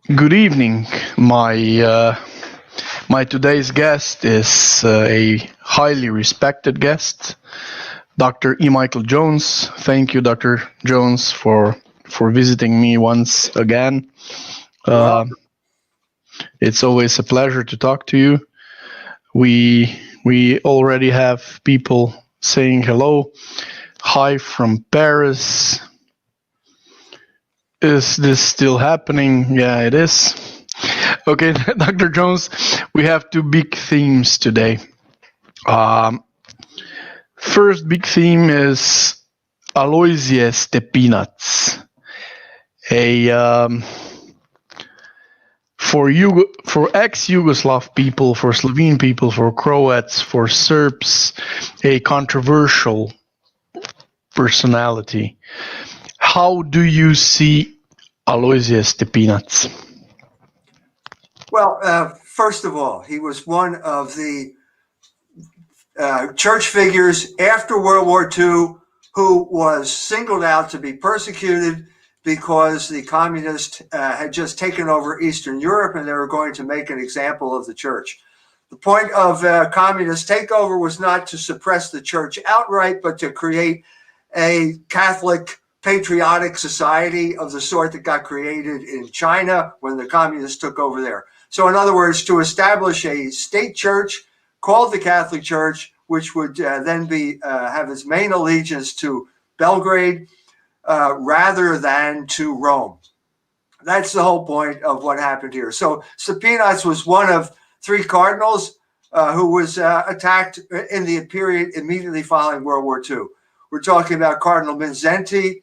Good evening. My today's guest is a highly respected guest, Dr. E. Michael Jones. Thank you, Dr. Jones, for visiting me once again. Well, It's always a pleasure to talk to you. We already have people saying hello. Hi from Paris. Is this still happening? Yeah, it is. Okay, Dr. Jones, we have two big themes today. Um, First big theme is Aloysius Stepinac, a for ex-Yugoslav people, for Slovene people, for Croats, for Serbs, a controversial personality. How do you see Aloysius Stepinac? first of all, he was one of the church figures after World War II who was singled out to be persecuted because the communists had just taken over Eastern Europe and they were going to make an example of the church. The point of communist takeover was not to suppress the church outright, but to create a Catholic patriotic society of the sort that got created in China when the communists took over there. So in other words, to establish a state church called the Catholic Church, which would then be have its main allegiance to Belgrade rather than to Rome. That's the whole point of what happened here. So Stepinac was one of three cardinals who was attacked in the period immediately following World War II. We're talking about Cardinal Mindszenty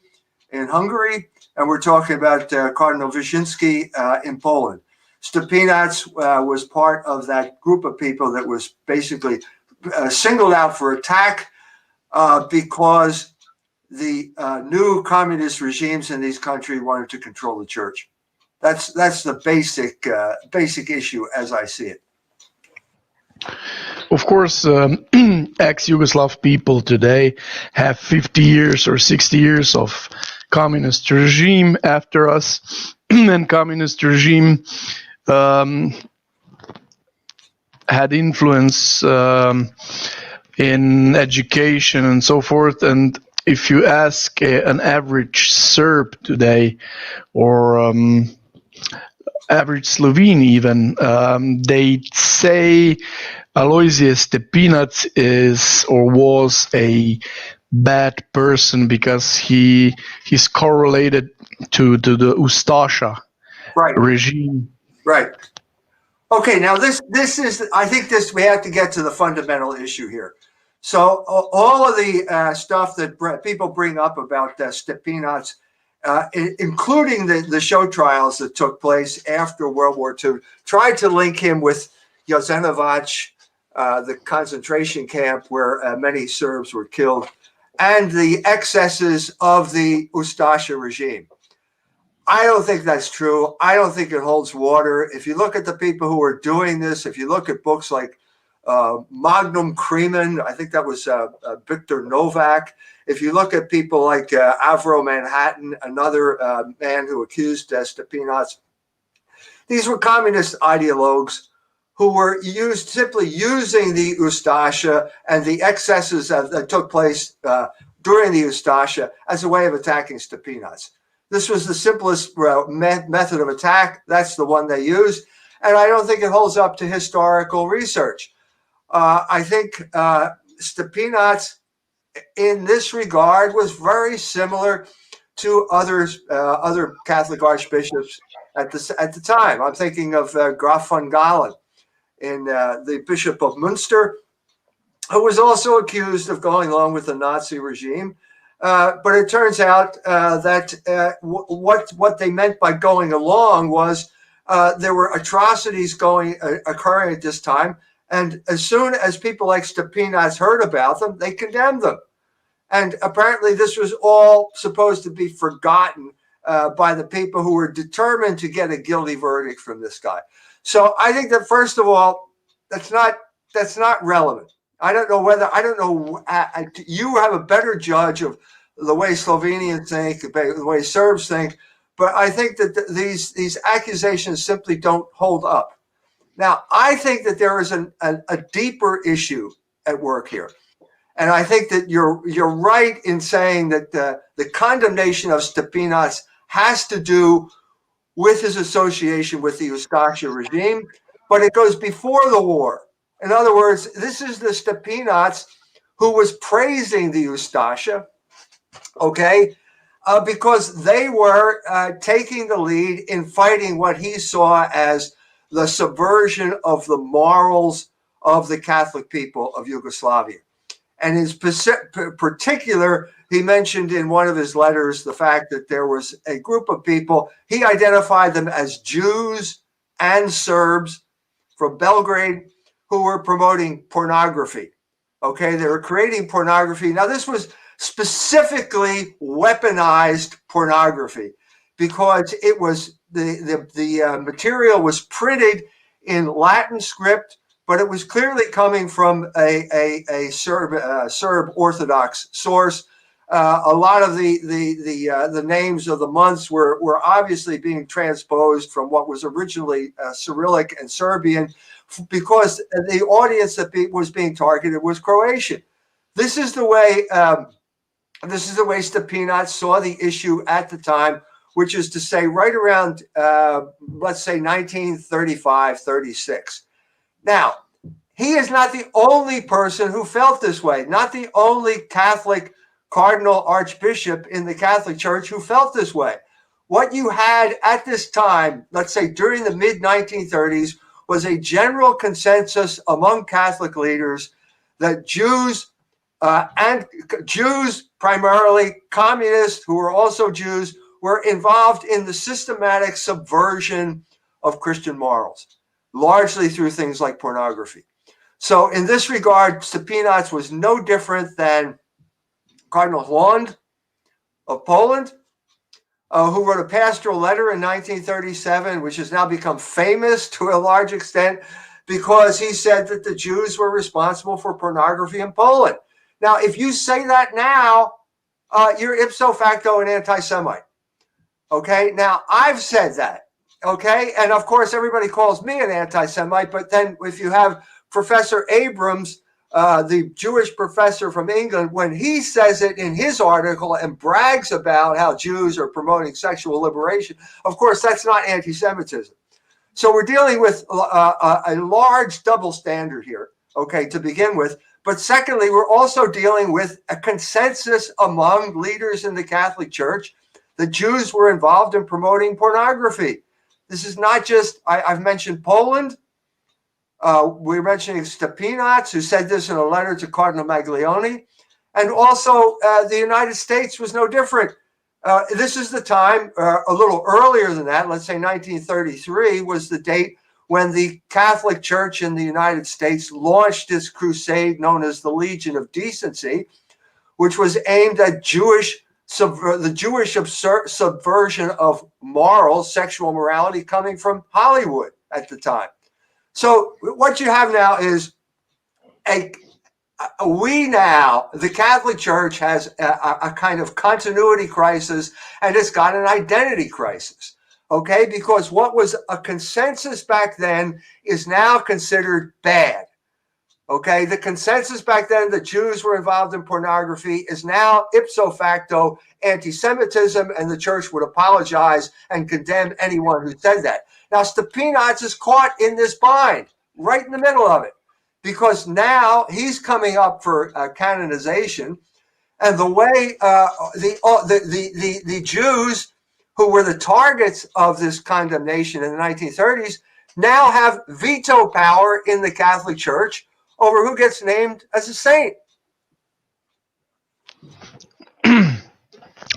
in Hungary, and we're talking about Cardinal Wyszynski in Poland. Stepinac was part of that group of people that was basically singled out for attack because the new communist regimes in these countries wanted to control the church. That's the basic issue as I see it. Of course, ex-Yugoslav people today have 50 years or 60 years of communist regime after us, and communist regime had influence in education and so forth. And if you ask an average Serb today, or average Slovene even, they say Aloysius Stepinac is or was a bad person because he's correlated to the Ustasha regime. Right. Okay, now this is, I think this, we have to get to the fundamental issue here. So all of the stuff that people bring up about Stepinac, including the show trials that took place after World War II, tried to link him with Jasenovac, the concentration camp where many Serbs were killed, and the excesses of the Ustasha regime. I don't think that's true. I don't think it holds water. If you look at the people who are doing this, if you look at books like Magnum Cremen, I think that was Victor Novak. If you look at people like Avro Manhattan, another man who accused Stepinac, these were communist ideologues who were simply using the Ustasha and the excesses that took place during the Ustasha as a way of attacking Stepinac. This was the simplest method of attack. That's the one they used. And I don't think it holds up to historical research. I think Stepinac, in this regard, was very similar to other Catholic archbishops at the time. I'm thinking of Graf von Galen, in the Bishop of Münster, who was also accused of going along with the Nazi regime. But it turns out that what they meant by going along was there were atrocities occurring at this time. And as soon as people like Stepinac heard about them, they condemned them. And apparently this was all supposed to be forgotten by the people who were determined to get a guilty verdict from this guy. So I think that, first of all, that's not relevant. I don't know. You have a better judge of the way Slovenians think, the way Serbs think, but I think that these accusations simply don't hold up. Now, I think that there is a deeper issue at work here. And I think that you're right in saying that the condemnation of Stepinac has to do with his association with the Ustasha regime, but it goes before the war. In other words, this is the Stepinac who was praising the Ustasha, okay, because they were taking the lead in fighting what he saw as the subversion of the morals of the Catholic people of Yugoslavia. And in particular, he mentioned in one of his letters the fact that there was a group of people, he identified them as Jews and Serbs from Belgrade who were promoting pornography. Okay, they were creating pornography. Now, this was specifically weaponized pornography because it was the material was printed in Latin script, but it was clearly coming from a Serb Orthodox source. A lot of the names of the months were obviously being transposed from what was originally Cyrillic and Serbian, because the audience that was being targeted was Croatian. This is the way Stepinac saw the issue at the time, which is to say right around, let's say 1935, 36. Now, he is not the only person who felt this way, not the only Catholic cardinal archbishop in the Catholic Church who felt this way. What you had at this time, let's say during the mid-1930s, was a general consensus among Catholic leaders that Jews, and Jews primarily, communists who were also Jews, were involved in the systematic subversion of Christian morals, largely through things like pornography. So in this regard, Stepinac was no different than Cardinal Hlond of Poland, who wrote a pastoral letter in 1937, which has now become famous to a large extent because he said that the Jews were responsible for pornography in Poland. Now, if you say that now, you're ipso facto an anti-Semite. Okay, now I've said that. Okay, and of course, everybody calls me an anti-Semite, but then if you have Professor Abrams, the Jewish professor from England, when he says it in his article and brags about how Jews are promoting sexual liberation, of course, that's not anti-Semitism. So we're dealing with a large double standard here, okay, to begin with. But secondly, we're also dealing with a consensus among leaders in the Catholic Church that Jews were involved in promoting pornography. This is not just, I've mentioned Poland. We're mentioning Stepinac, who said this in a letter to Cardinal Maglione. And also the United States was no different. This is the time, a little earlier than that, let's say 1933 was the date when the Catholic Church in the United States launched this crusade known as the Legion of Decency, which was aimed at the Jewish subversion of morals, sexual morality coming from Hollywood at the time. So what you have now is the Catholic Church has a kind of continuity crisis, and it's got an identity crisis, okay? Because what was a consensus back then is now considered bad, okay? The consensus back then that Jews were involved in pornography is now ipso facto anti-Semitism, and the church would apologize and condemn anyone who said that. Now, Stepinac is caught in this bind, right in the middle of it, because now he's coming up for canonization, and the way the Jews who were the targets of this condemnation in the 1930s now have veto power in the Catholic Church over who gets named as a saint.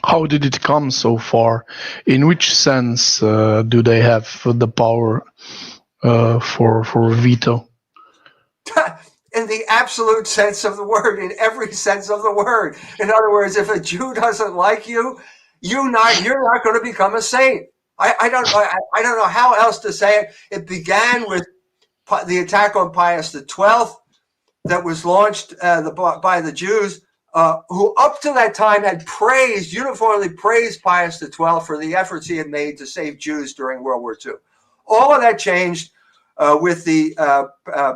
How did it come so far? In which sense do they have the power for veto? In the absolute sense of the word, in every sense of the word. In other words, if a Jew doesn't like you, you're not going to become a saint. I don't know how else to say it. It began with the attack on Pius XII that was launched by the Jews who up to that time had uniformly praised Pius XII for the efforts he had made to save Jews during World War II. All of that changed with the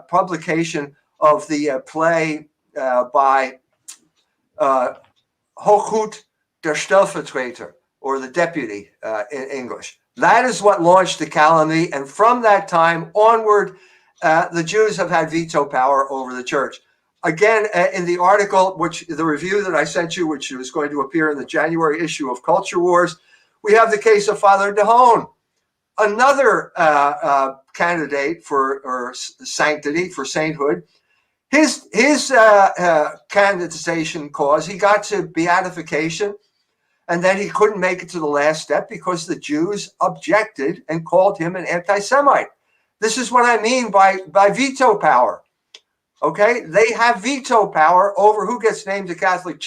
publication of the play by Hochhut der Stellvertreter, or the deputy in English. That is what launched the calumny, and from that time onward, the Jews have had veto power over the church. Again, in the article, the review that I sent you, which was going to appear in the January issue of Culture Wars, we have the case of Father Dehone, another candidate for sanctity, for sainthood. His canonization cause, he got to beatification, and then he couldn't make it to the last step because the Jews objected and called him an anti-Semite. This is what I mean by veto power. Okay, they have veto power over who gets named a Catholic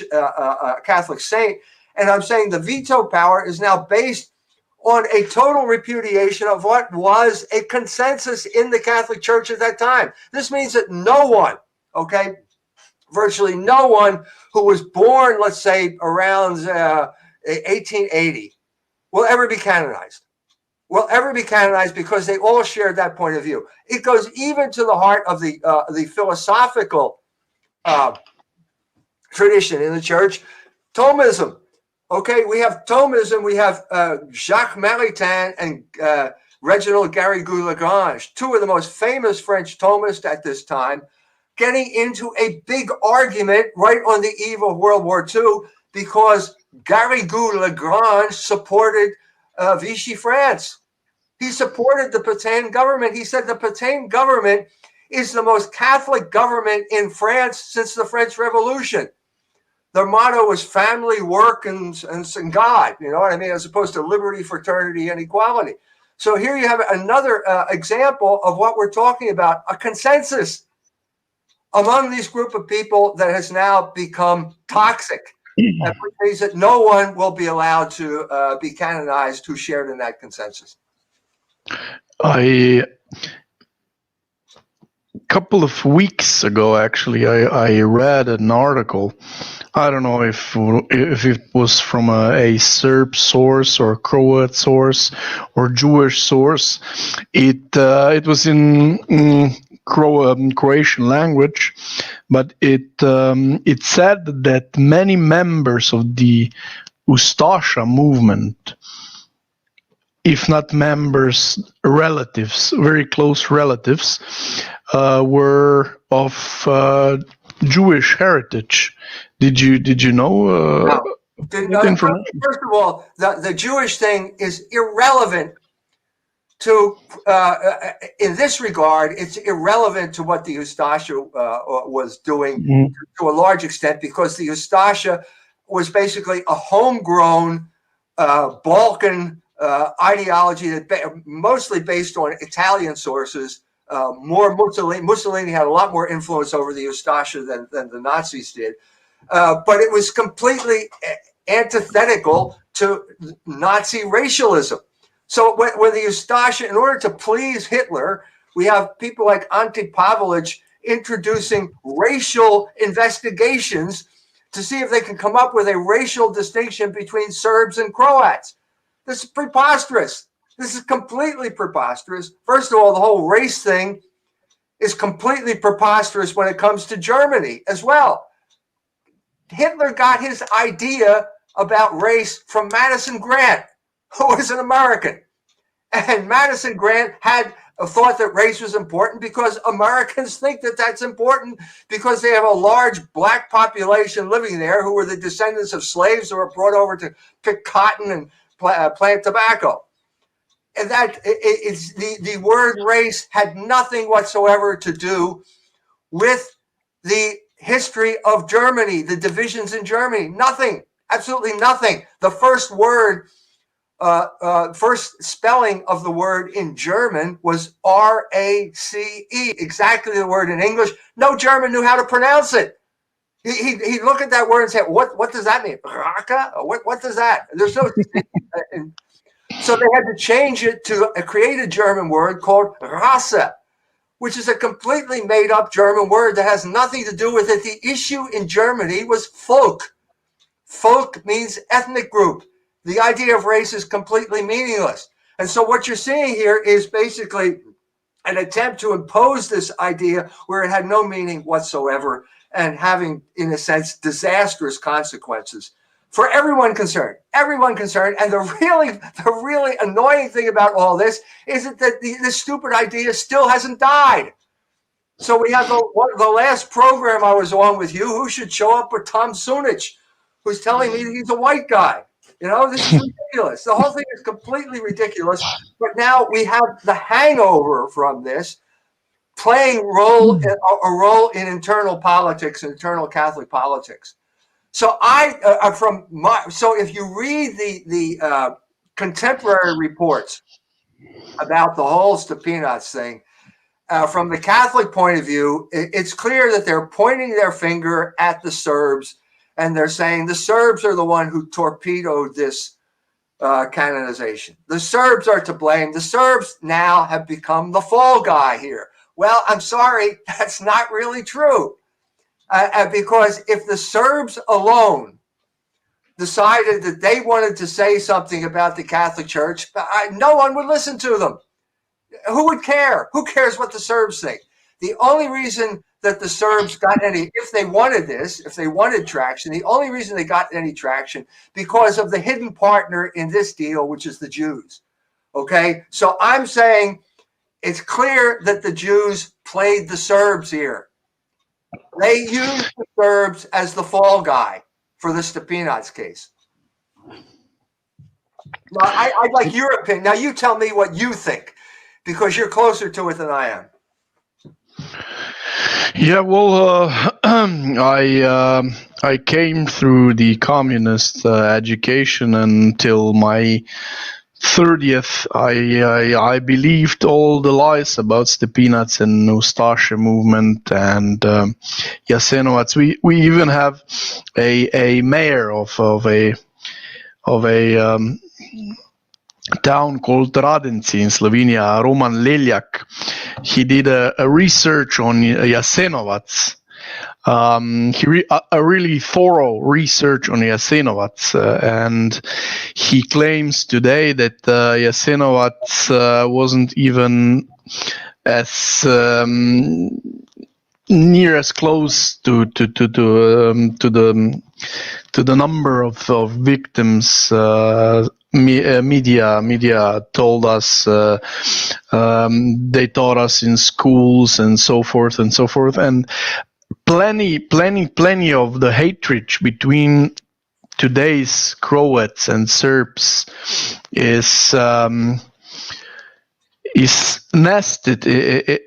saint, and I'm saying the veto power is now based on a total repudiation of what was a consensus in the Catholic Church at that time. This means that no one, okay, virtually no one who was born, let's say, around 1880 will ever be canonized. Will ever be canonized because they all shared that point of view. It goes even to the heart of the philosophical tradition in the church, Thomism. Okay, we have Thomism. We have Jacques Maritain and Reginald Garrigou-Lagrange, two of the most famous French Thomists at this time, getting into a big argument right on the eve of World War II because Garrigou-Lagrange supported Vichy France. He supported the Pétain government. He said the Pétain government is the most Catholic government in France since the French Revolution. Their motto was family, work, and God, you know what I mean, as opposed to liberty, fraternity, and equality. So here you have another example of what we're talking about, a consensus among these group of people that has now become toxic, which means that no one will be allowed to be canonized who shared in that consensus. A couple of weeks ago, actually, I read an article. I don't know if it was from a Serb source or Croat source or Jewish source. It was in Croatian language, but it said that many members of the Ustasha movement, if not members, relatives, very close relatives, were of Jewish heritage. Did you know? No. First of all, the Jewish thing is irrelevant to, in this regard, it's irrelevant to what the Ustasha was doing to a large extent, because the Ustasha was basically a homegrown Balkan ideology that mostly based on Italian sources. More Mussolini had a lot more influence over the Ustasha than the Nazis did, but it was completely antithetical to Nazi racialism. So when the Ustasha, in order to please Hitler, we have people like Ante Pavelic introducing racial investigations to see if they can come up with a racial distinction between Serbs and Croats. This is preposterous. This is completely preposterous. First of all, the whole race thing is completely preposterous when it comes to Germany as well. Hitler got his idea about race from Madison Grant, who was an American. And Madison Grant had a thought that race was important because Americans think that that's important because they have a large black population living there who were the descendants of slaves who were brought over to pick cotton and plant tobacco. And that it's the word race had nothing whatsoever to do with the history of Germany, the divisions in Germany. Nothing, absolutely nothing. The first word, first spelling of the word in German was R-A-C-E, exactly the word in English. No German knew how to pronounce it. He'd look at that word and say, what does that mean? Raka? What does that? There's no... So they had to change it to create a German word called Rasse, which is a completely made up German word that has nothing to do with it. The issue in Germany was Volk. Volk means ethnic group. The idea of race is completely meaningless. And so what you're seeing here is basically an attempt to impose this idea where it had no meaning whatsoever and having, in a sense, disastrous consequences for everyone concerned. Everyone concerned. And the really annoying thing about all this is that this stupid idea still hasn't died. So we have the last program I was on with you, who should show up with Tom Sunich, who's telling me that he's a white guy. You know, this is ridiculous. The whole thing is completely ridiculous. But now we have the hangover from this playing a role in internal politics, internal Catholic politics. So so if you read the contemporary reports about the whole Stepinac thing, from the Catholic point of view, it's clear that they're pointing their finger at the Serbs, and they're saying the Serbs are the one who torpedoed this canonization. The Serbs are to blame. The Serbs now have become the fall guy here. Well, I'm sorry, that's not really true. Because if the Serbs alone decided that they wanted to say something about the Catholic Church, no one would listen to them. Who would care? Who cares what the Serbs think? The only reason that the Serbs got any, if they wanted traction, the only reason they got any traction because of the hidden partner in this deal, which is the Jews. Okay? So I'm saying it's clear that the Jews played the Serbs here. They used the Serbs as the fall guy for the Stepinac case. Now, I'd like your opinion. Now, you tell me what you think, because you're closer to it than I am. Yeah, well, I came through the communist education until my 30th. I believed all the lies about Stepinac and Ustasha movement and Jasenovac. We even have a mayor of a town called Radenci in Slovenia, Roman Leljak. He did a research on Jasenovac. A really thorough research on Jasenovac, and he claims today that Jasenovac wasn't even as near as close to the number of victims. Media told us, they taught us in schools and so forth, and plenty of the hatred between today's Croats and Serbs is nested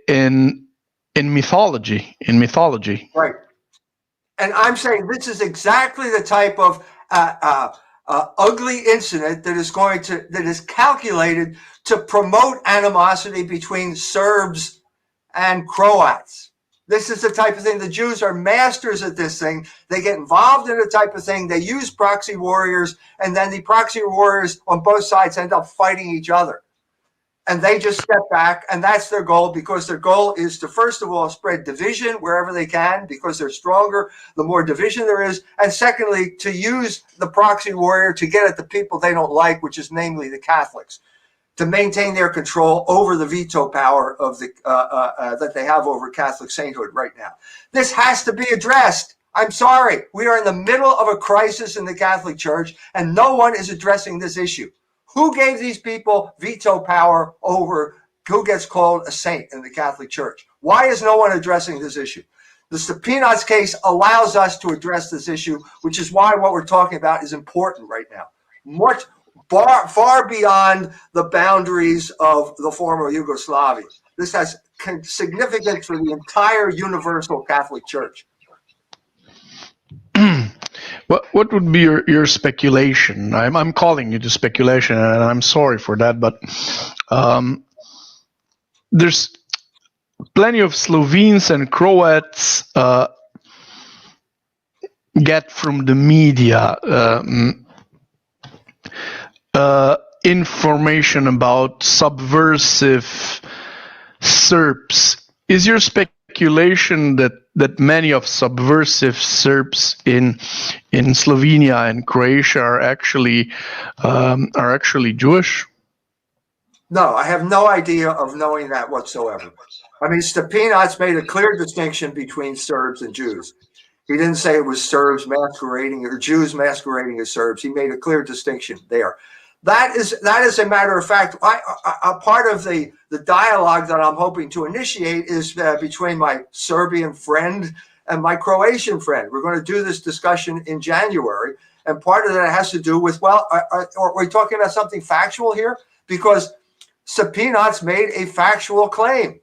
in mythology. Right. And I'm saying this is exactly the type of ugly incident that is calculated to promote animosity between Serbs and Croats. This is the type of thing. The Jews are masters at this thing. They get involved in the type of thing. They use proxy warriors, and then the proxy warriors on both sides end up fighting each other. And they just step back, and that's their goal, because their goal is to, first of all, spread division wherever they can, because they're stronger the more division there is. And secondly, to use the proxy warrior to get at the people they don't like, which is namely the Catholics, to maintain their control over the veto power of the that they have over Catholic sainthood right now. This has to be addressed. I'm sorry. We are in the middle of a crisis in the Catholic Church, and no one is addressing this issue. Who gave these people veto power over who gets called a saint in the Catholic Church? Why is no one addressing this issue? The Stepinac case allows us to address this issue, which is why what we're talking about is important right now. Much far beyond the boundaries of the former Yugoslavia. This has significance for the entire universal Catholic Church. What would be your speculation? I'm calling you to speculation, and I'm sorry for that, but there's plenty of Slovenes and Croats get from the media information about subversive Serbs is your speculation that many of subversive Serbs in Slovenia and Croatia are actually Jewish? No, I have no idea of knowing that whatsoever. I mean, Stepinac made a clear distinction between Serbs and Jews. He didn't say it was Serbs masquerading or Jews masquerading as Serbs. He made a clear distinction there. That is a matter of fact. A part of the dialogue that I'm hoping to initiate is between my Serbian friend and my Croatian friend. We're going to do this discussion in January, and part of that has to do with, well, are we talking about something factual here? Because Stepinac made a factual claim.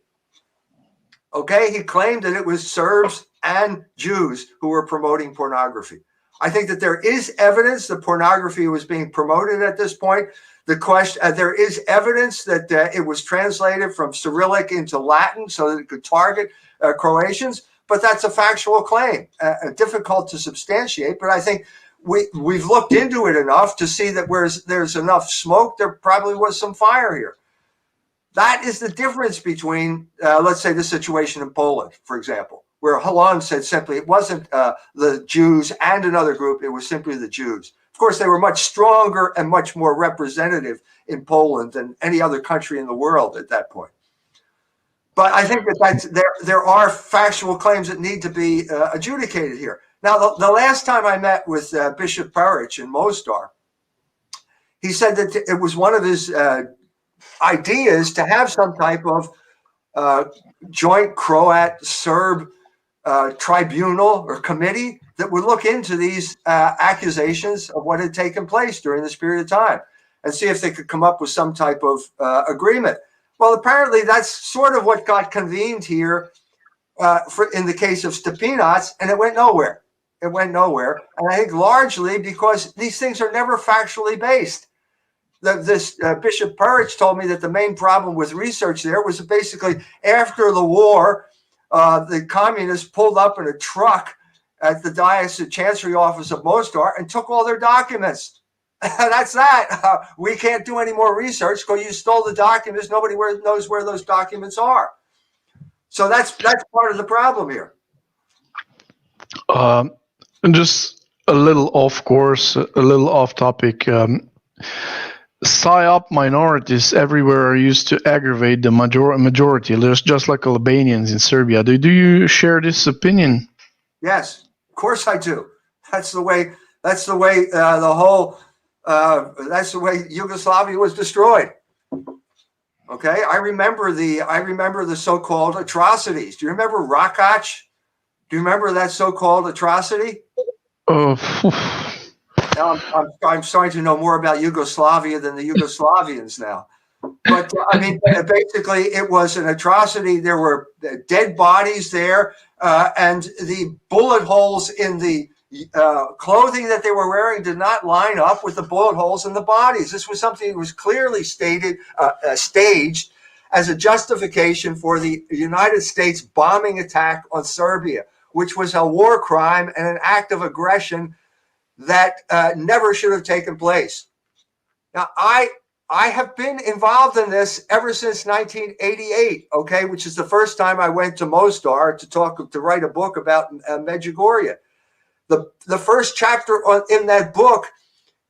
Okay, he claimed that it was Serbs and Jews who were promoting pornography. I think that there is evidence that pornography was being promoted at this point. There is evidence that it was translated from Cyrillic into Latin so that it could target Croatians, but that's a factual claim, difficult to substantiate. But I think we've looked into it enough to see that where there's enough smoke, there probably was some fire here. That is the difference between, let's say, the situation in Poland, for example, where Halon said simply it wasn't the Jews and another group, it was simply the Jews. Of course, they were much stronger and much more representative in Poland than any other country in the world at that point. But I think that there are factual claims that need to be adjudicated here. Now, the last time I met with Bishop Peric in Mostar, he said that it was one of his ideas to have some type of joint Croat-Serb tribunal or committee that would look into these accusations of what had taken place during this period of time and see if they could come up with some type of agreement. Well, apparently that's sort of what got convened here in the case of Stepinac, and it went nowhere. It went nowhere. And I think largely because these things are never factually based. Bishop Peric told me that the main problem with research there was basically after the war, the communists pulled up in a truck at the Diocese Chancery Office of Mostar and took all their documents. That's that. We can't do any more research because you stole the documents. Nobody knows where those documents are. So that's part of the problem here. And just a little off course, a little off topic. PSYOP minorities everywhere are used to aggravate the majority, just like Albanians in Serbia. Do you share this opinion? Yes, of course I do. That's the way the whole that's the way Yugoslavia was destroyed. Okay, I remember the so-called atrocities. Do you remember Rakac? Do you remember that so-called atrocity? Now I'm starting to know more about Yugoslavia than the Yugoslavians now. But I mean, basically, it was an atrocity. There were dead bodies there, and the bullet holes in the clothing that they were wearing did not line up with the bullet holes in the bodies. This was something that was clearly staged as a justification for the United States bombing attack on Serbia, which was a war crime and an act of aggression that never should have taken place. Now, I have been involved in this ever since 1988, okay, which is the first time I went to Mostar to write a book about Medjugorje. The first chapter in that book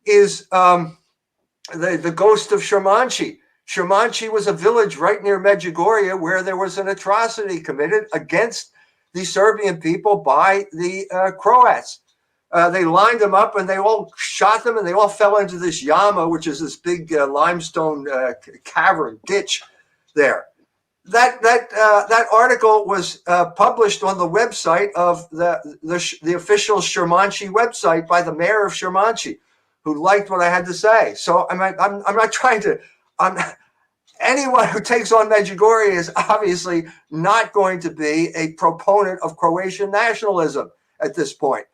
is the ghost of Shermanci. Shermanci was a village right near Medjugorje where there was an atrocity committed against the Serbian people by the Croats. They lined them up and they all shot them and they all fell into this yama, which is this big limestone cavern ditch there. That article was published on the website of the official Shermanci website by the mayor of Shermanci, who liked what I had to say. So I'm not trying to. Anyone who takes on Medjugorje is obviously not going to be a proponent of Croatian nationalism at this point.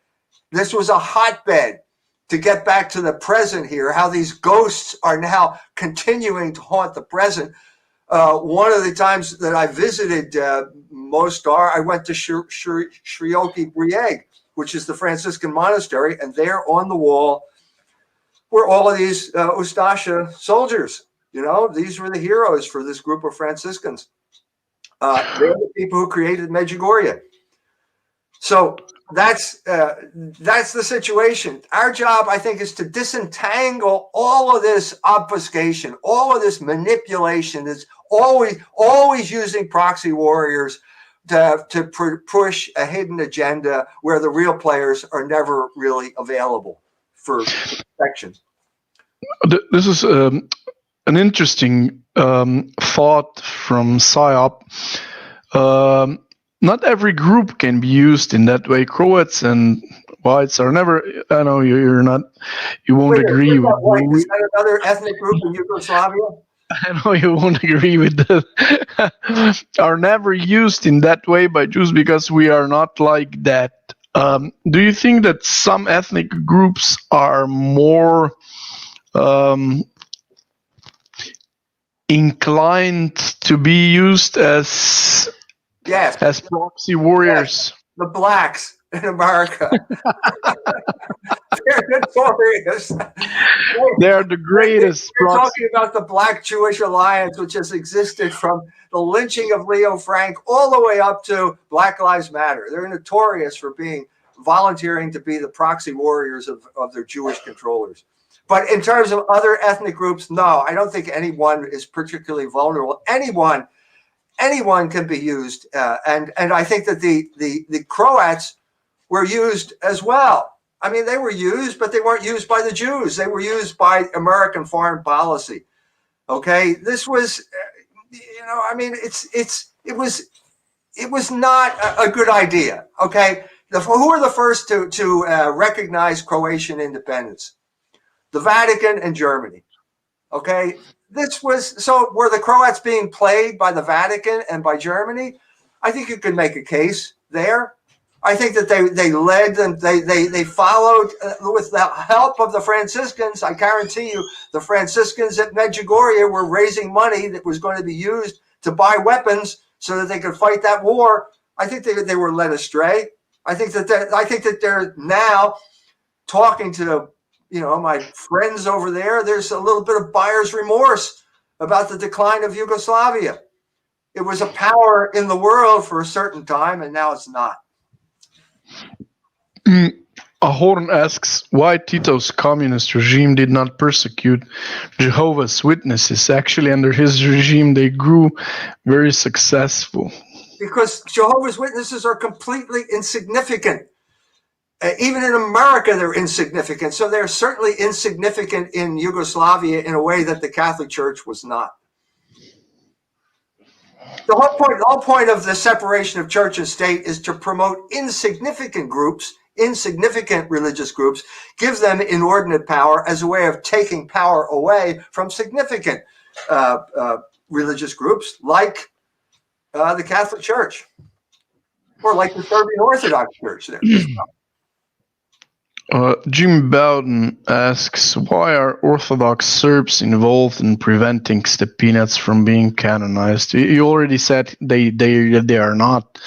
This was a hotbed, to get back to the present here, how these ghosts are now continuing to haunt the present. One of the times that I visited Mostar, I went to Shrioki Brieg, which is the Franciscan monastery, and there on the wall were all of these Ustasha soldiers. You know, these were the heroes for this group of Franciscans. They're the people who created Medjugorje. So that's the situation. Our job, I think, is to disentangle all of this obfuscation, all of this manipulation that's always using proxy warriors to push a hidden agenda where the real players are never really available for protection. This is an interesting thought from PSYOP. Not every group can be used in that way. Croats and whites are never. I know you're not. You won't agree with. Is that another ethnic group in Yugoslavia? I know you won't agree with that. Are never used in that way by Jews because we are not like that. Do you think that some ethnic groups are more inclined to be used as proxy warriors? Yes. The blacks in America. They're notorious. They are the greatest. You're talking about the Black Jewish Alliance, which has existed from the lynching of Leo Frank all the way up to Black Lives Matter. They're notorious for volunteering to be the proxy warriors of their Jewish controllers. But in terms of other ethnic groups, no, I don't think anyone is particularly vulnerable. Anyone can be used, and I think that the Croats were used as well. I mean, they were used, but they weren't used by the Jews. They were used by American foreign policy. Okay, this was, I mean, it was not a good idea. Okay, who were the first to recognize Croatian independence? The Vatican and Germany. Okay, were the Croats being played by the Vatican and by Germany? I think you could make a case there. I think that they led them, they followed with the help of the Franciscans. I guarantee you, the Franciscans at Medjugorje were raising money that was going to be used to buy weapons so that they could fight that war. I think they were led astray. I think that they're now talking to my friends over there. There's a little bit of buyer's remorse about the decline of Yugoslavia. It was a power in the world for a certain time, and now it's not. Ahorn asks why Tito's communist regime did not persecute Jehovah's Witnesses. Actually, under his regime, they grew very successful. Because Jehovah's Witnesses are completely insignificant. Even in America, they're insignificant. So they're certainly insignificant in Yugoslavia in a way that the Catholic Church was not. The whole point of the separation of church and state is to promote insignificant groups, insignificant religious groups, give them inordinate power as a way of taking power away from significant religious groups like the Catholic Church or like the Serbian Orthodox Church there. Jim Bowden asks, why are Orthodox Serbs involved in preventing Stepinac from being canonized? You already said they are not.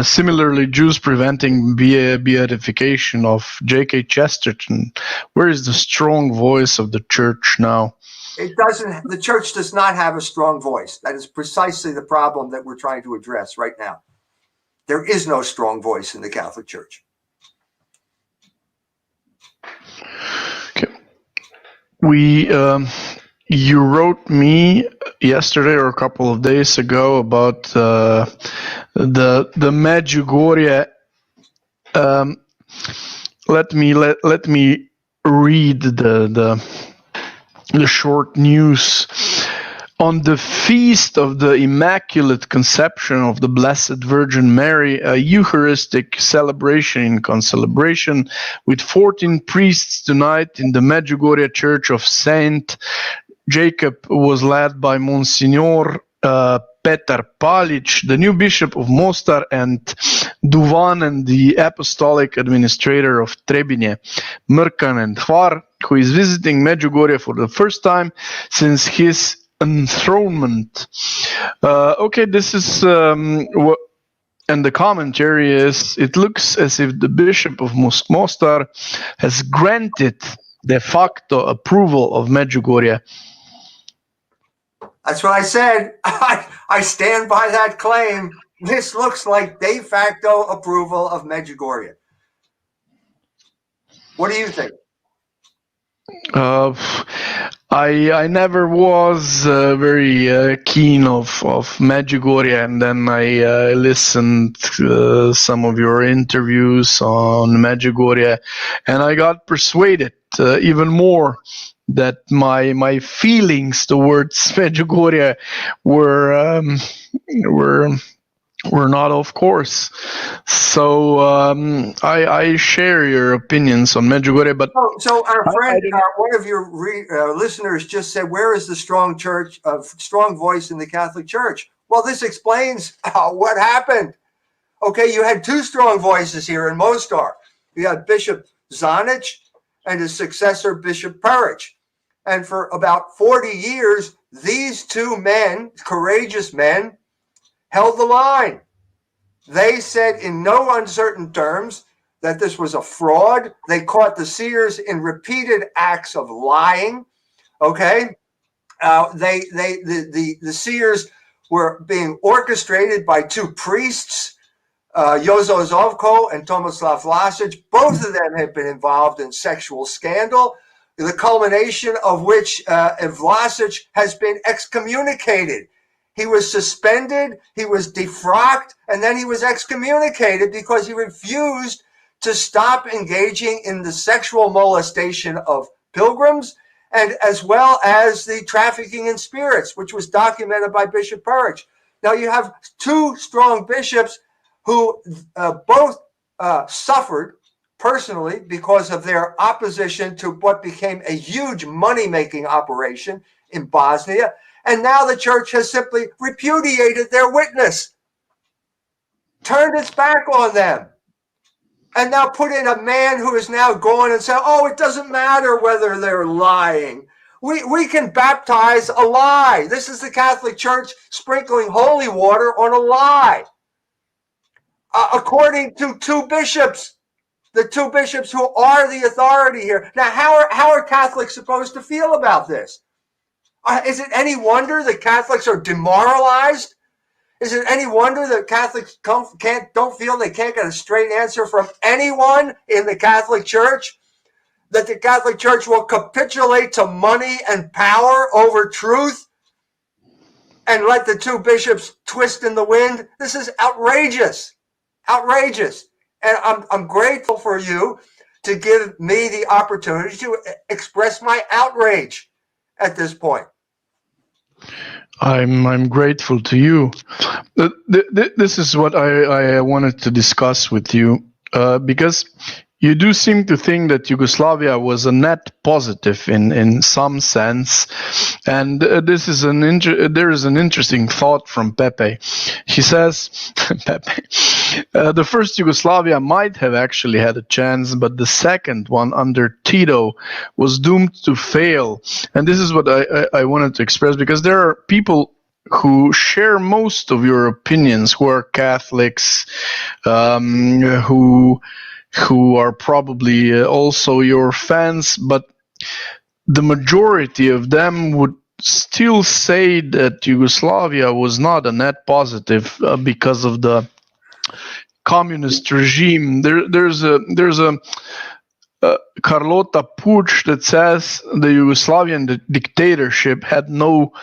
Similarly, Jews preventing beatification of J.K. Chesterton. Where is the strong voice of the church now? The church does not have a strong voice. That is precisely the problem that we're trying to address right now. There is no strong voice in the Catholic Church. You wrote me yesterday or a couple of days ago about the Medjugorje. Let me read the short news. On the feast of the Immaculate Conception of the Blessed Virgin Mary, a Eucharistic celebration in concelebration with 14 priests tonight in the Medjugorje Church of Saint Jacob was led by Monsignor Petar Palic, the new Bishop of Mostar, and Duvan, and the Apostolic Administrator of Trebinje, Mrkan and Hvar, who is visiting Medjugorje for the first time since his enthronement. This is what, and the commentary is: it looks as if the Bishop of Mostar has granted de facto approval of Medjugorje. That's what I said. I stand by that claim. This looks like de facto approval of Medjugorje. What do you think? Uh, I never was very keen of Medjugorje, and then I listened to some of your interviews on Medjugorje, and I got persuaded even more that my feelings towards Medjugorje were not off course. So I share your opinions on Medjugorje, but so our friend, one of your listeners just said, "Where is the strong voice in the Catholic Church?" Well, this explains what happened. Okay, you had two strong voices here in Mostar. You had Bishop Zanic and his successor, Bishop Peric. And for about 40 years, these two men, courageous men, held the line. They said in no uncertain terms that this was a fraud. They caught the seers in repeated acts of lying. Okay, the seers were being orchestrated by two priests, Jozo Zovko and Tomislav Vlasic. Both of them had been involved in sexual scandal, the culmination of which Vlasic has been excommunicated. He was suspended, he was defrocked, and then he was excommunicated because he refused to stop engaging in the sexual molestation of pilgrims, and as well as the trafficking in spirits, which was documented by Bishop Peric. Now you have two strong bishops who both suffered personally because of their opposition to what became a huge money-making operation in Bosnia. And now the church has simply repudiated their witness, turned its back on them, and now put in a man who is now going and saying, oh, it doesn't matter whether they're lying. We can baptize a lie. This is the Catholic Church sprinkling holy water on a lie. According to two bishops, the two bishops who are the authority here. Now, how are Catholics supposed to feel about this? Is it any wonder that Catholics are demoralized? Is it any wonder that Catholics don't feel they can't get a straight answer from anyone in the Catholic Church? That the Catholic Church will capitulate to money and power over truth and let the two bishops twist in the wind? This is outrageous. Outrageous. And I'm grateful for you to give me the opportunity to express my outrage at this point. I'm grateful to you. This is what I wanted to discuss with you, because you do seem to think that Yugoslavia was a net positive in some sense, and this is there is an interesting thought from Pepe. He says, Pepe, the first Yugoslavia might have actually had a chance, but the second one under Tito was doomed to fail. And this is what I wanted to express, because there are people who share most of your opinions, who are Catholics, who are probably also your fans, but the majority of them would still say that Yugoslavia was not a net positive because of the communist regime. There's a Carlota Puig that says the Yugoslavian dictatorship had no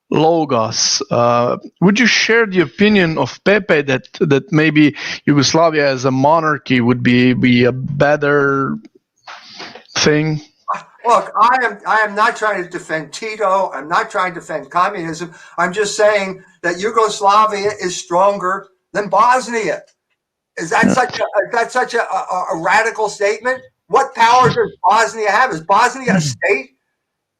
logos. Would you share the opinion of Pepe that maybe Yugoslavia as a monarchy would be a better thing? Look, I am not trying to defend Tito. I'm not trying to defend communism. I'm just saying that Yugoslavia is stronger than Bosnia. Is that such a radical statement? What power does Bosnia have? Is Bosnia a state?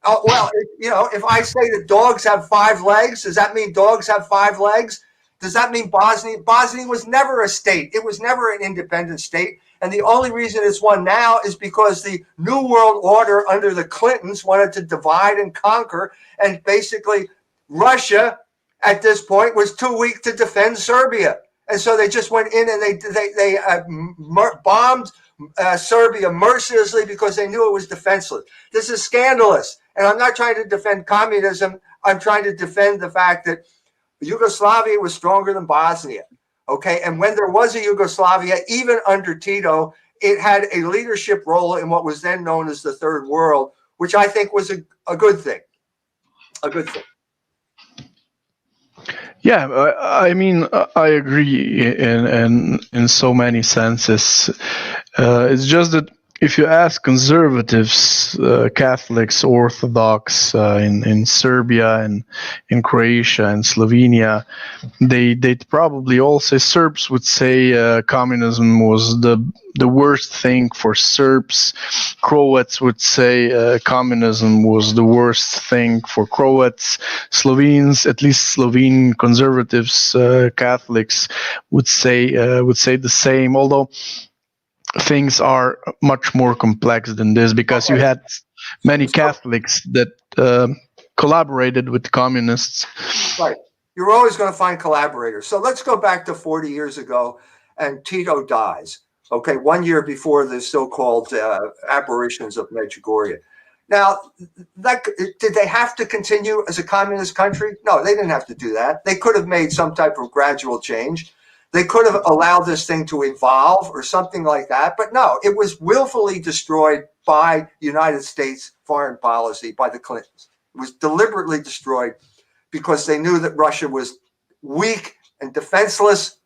Well, if I say that dogs have 5 legs, does that mean dogs have 5 legs? Does that mean Bosnia was never a state? It was never an independent state. And the only reason it's one now is because the New World Order under the Clintons wanted to divide and conquer. And basically, Russia at this point was too weak to defend Serbia. And so they just went in and they bombed Serbia mercilessly because they knew it was defenseless. This is scandalous. And I'm not trying to defend communism. I'm trying to defend the fact that Yugoslavia was stronger than Bosnia. Okay. And when there was a Yugoslavia, even under Tito, it had a leadership role in what was then known as the Third World, which I think was a good thing. A good thing. Yeah, I mean, I agree in so many senses. It's just that if you ask conservatives, Catholics, Orthodox in Serbia and in Croatia and Slovenia, they'd probably all say, Serbs would say communism was the worst thing for Serbs. Croats would say communism was the worst thing for Croats. Slovenes, at least Slovene conservatives, Catholics would say the same. Although things are much more complex than this, because you had many Catholics that collaborated with communists. Right. You're always going to find collaborators. So let's go back to 40 years ago, and Tito dies. Okay, 1 year before the so-called apparitions of Medjugorje. Now, did they have to continue as a communist country? No, they didn't have to do that. They could have made some type of gradual change. They could have allowed this thing to evolve or something like that. But no, it was willfully destroyed by United States foreign policy, by the Clintons. It was deliberately destroyed because they knew that Russia was weak and defenseless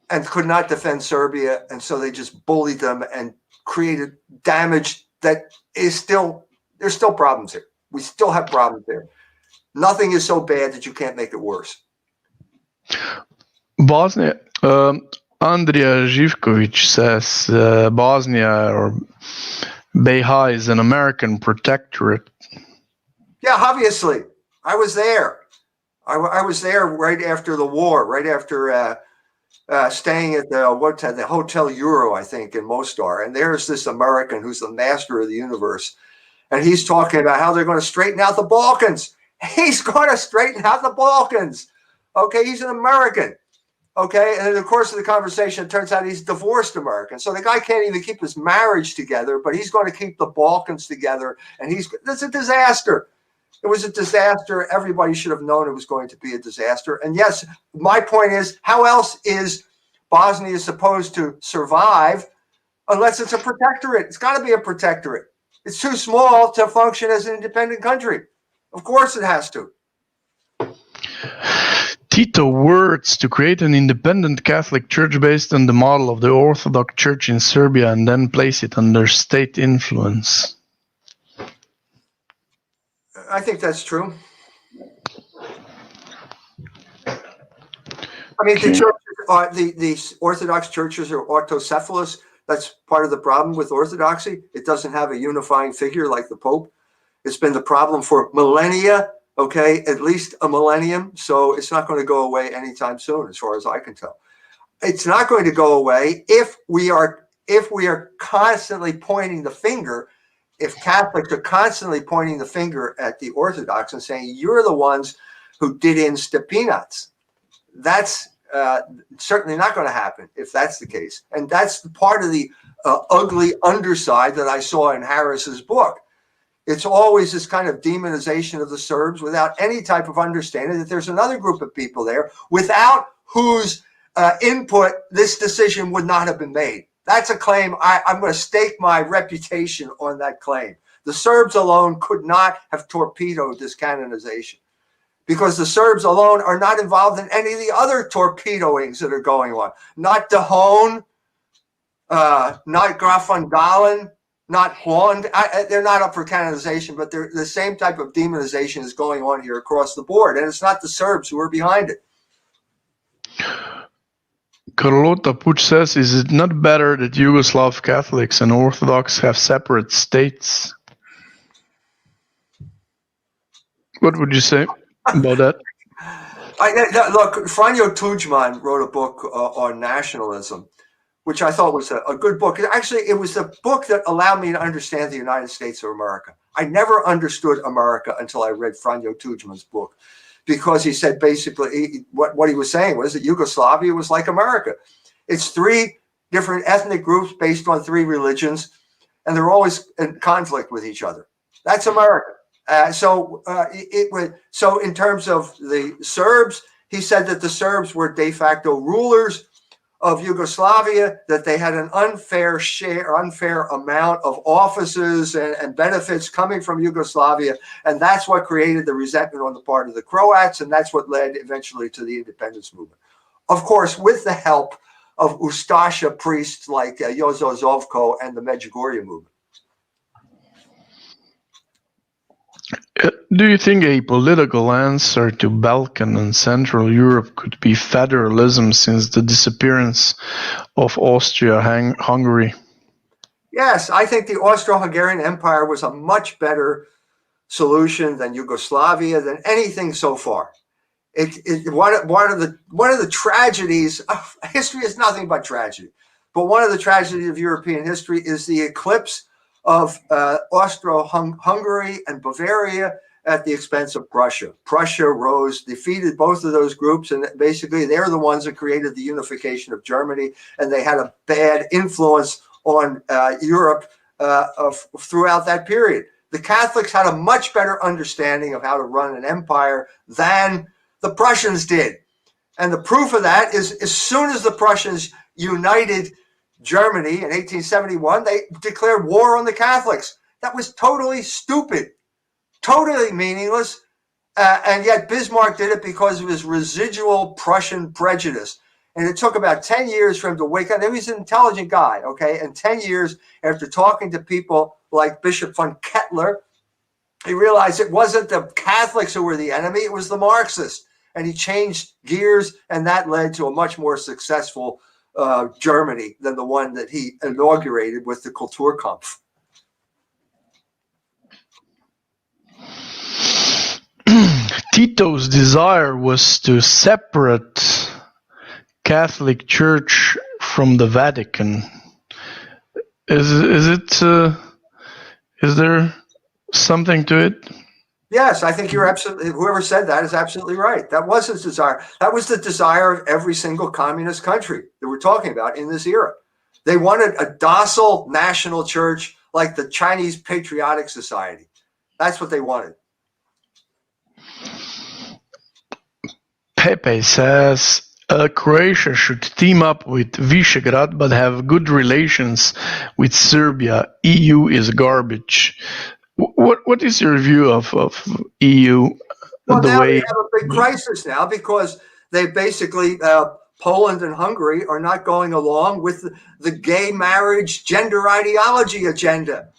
and could not defend Serbia. And so they just bullied them and created damage that is still, there's still problems here. We still have problems there. Nothing is so bad that you can't make it worse. Bosnia, Andrija Živković says Bosnia or BiH is an American protectorate. Yeah, obviously. I was there. I was there right after the war, right after staying at the Hotel Euro, I think, in Mostar. And there's this American who's the master of the universe. And he's talking about how they're going to straighten out the Balkans. He's going to straighten out the Balkans. Okay, he's an American. Okay, and in the course of the conversation, it turns out he's divorced American. So the guy can't even keep his marriage together, but he's going to keep the Balkans together. And it's a disaster. It was a disaster. Everybody should have known it was going to be a disaster. And yes, my point is, how else is Bosnia supposed to survive unless it's a protectorate? It's got to be a protectorate. It's too small to function as an independent country. Of course it has to. Tito words to create an independent Catholic Church based on the model of the Orthodox Church in Serbia and then place it under state influence. I think that's true. I mean, the churches the Orthodox churches are autocephalous. That's part of the problem with Orthodoxy. It doesn't have a unifying figure like the Pope. It's been the problem for millennia. Okay, at least a millennium. So it's not going to go away anytime soon, as far as I can tell. It's not going to go away if we are constantly pointing the finger. If Catholics are constantly pointing the finger at the Orthodox and saying, you're the ones who did in Stepinac. That's certainly not going to happen if that's the case. And that's part of the ugly underside that I saw in Harris's book. It's always this kind of demonization of the Serbs without any type of understanding that there's another group of people there without whose input this decision would not have been made. That's a claim. I'm going to stake my reputation on that claim. The Serbs alone could not have torpedoed this canonization because the Serbs alone are not involved in any of the other torpedoings that are going on. Not Dahon, not Graf von Dahlen, not Holland. They're not up for canonization, but the same type of demonization is going on here across the board. And it's not the Serbs who are behind it. Carlota Puch says, is it not better that Yugoslav Catholics and Orthodox have separate states? What would you say about that? Look, Franjo Tudjman wrote a book on nationalism, which I thought was a good book. Actually, it was the book that allowed me to understand the United States of America. I never understood America until I read Franjo Tudjman's book, because he said basically what he was saying was that Yugoslavia was like America. It's three different ethnic groups based on three religions, and they're always in conflict with each other. That's America. So in terms of the Serbs, he said that the Serbs were de facto rulers of Yugoslavia, that they had an unfair amount of offices and benefits coming from Yugoslavia, and that's what created the resentment on the part of the Croats, and that's what led eventually to the independence movement. Of course, with the help of Ustasha priests like Jozo Zovko and the Medjugorje movement. Do you think a political answer to Balkan and Central Europe could be federalism since the disappearance of Austria-Hungary? Yes, I think the Austro-Hungarian Empire was a much better solution than Yugoslavia, than anything so far. One of the tragedies of history is nothing but tragedy, but one of the tragedies of European history is the eclipse of Austro-Hungary and Bavaria at the expense of Prussia. Prussia rose, defeated both of those groups, and basically they're the ones that created the unification of Germany, and they had a bad influence on Europe throughout that period. The Catholics had a much better understanding of how to run an empire than the Prussians did. And the proof of that is as soon as the Prussians united Germany in 1871, they declared war on the Catholics. That was totally stupid, totally meaningless. And yet Bismarck did it because of his residual Prussian prejudice. And it took about 10 years for him to wake up. He was an intelligent guy, okay? And 10 years after talking to people like Bishop von Kettler, he realized it wasn't the Catholics who were the enemy, it was the Marxists. And he changed gears, and that led to a much more successful Germany than the one that he inaugurated with the Kulturkampf. Tito's desire was to separate Catholic Church from the Vatican. Is there something to it? Yes, I think you're absolutely, whoever said that is absolutely right. That was his desire. That was the desire of every single communist country that we're talking about in this era. They wanted a docile national church like the Chinese Patriotic Society. That's what they wanted. Pepe says Croatia should team up with Visegrad but have good relations with Serbia. EU is garbage. What is your view of EU? Well, now we have a big crisis now because they basically, Poland and Hungary are not going along with the gay marriage, gender ideology agenda.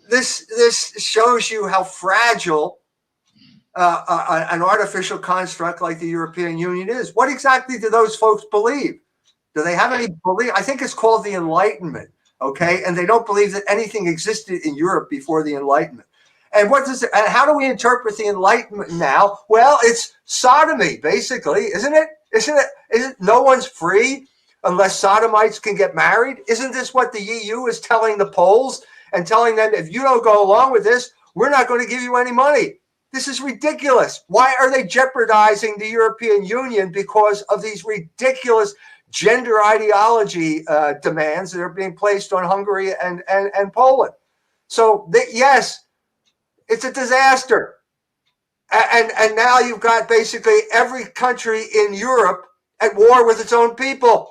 This shows you how fragile an artificial construct like the European Union is. What exactly do those folks believe? Do they have any belief? I think it's called the Enlightenment. Okay, and they don't believe that anything existed in Europe before the Enlightenment. And how do we interpret the Enlightenment now? Well, it's sodomy, basically, isn't it? Isn't it? No one's free unless sodomites can get married. Isn't this what the EU is telling the Poles and telling them, if you don't go along with this, we're not going to give you any money? This is ridiculous. Why are they jeopardizing the European Union because of these ridiculous gender ideology demands that are being placed on Hungary and Poland? So yes, it's a disaster. And now you've got basically every country in Europe at war with its own people.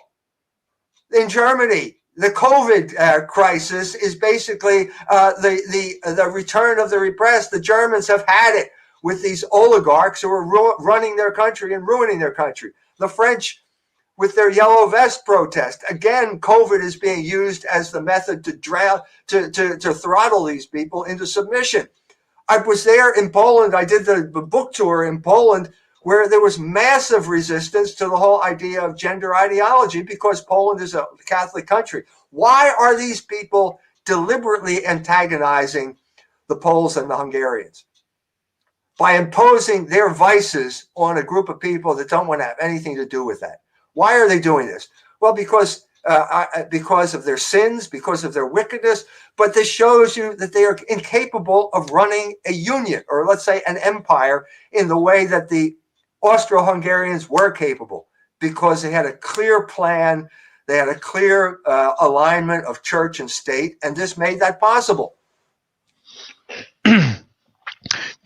In Germany, the COVID crisis is basically the return of the repressed. The Germans have had it with these oligarchs who are running their country and ruining their country. The French with their yellow vest protest. Again, COVID is being used as the method to throttle these people into submission. I was there in Poland. I did the book tour in Poland where there was massive resistance to the whole idea of gender ideology because Poland is a Catholic country. Why are these people deliberately antagonizing the Poles and the Hungarians? By imposing their vices on a group of people that don't want to have anything to do with that. Why are they doing this? Well, because of their sins, because of their wickedness, but this shows you that they are incapable of running a union, or let's say an empire, in the way that the Austro-Hungarians were capable, because they had a clear plan, they had a clear alignment of church and state, and this made that possible.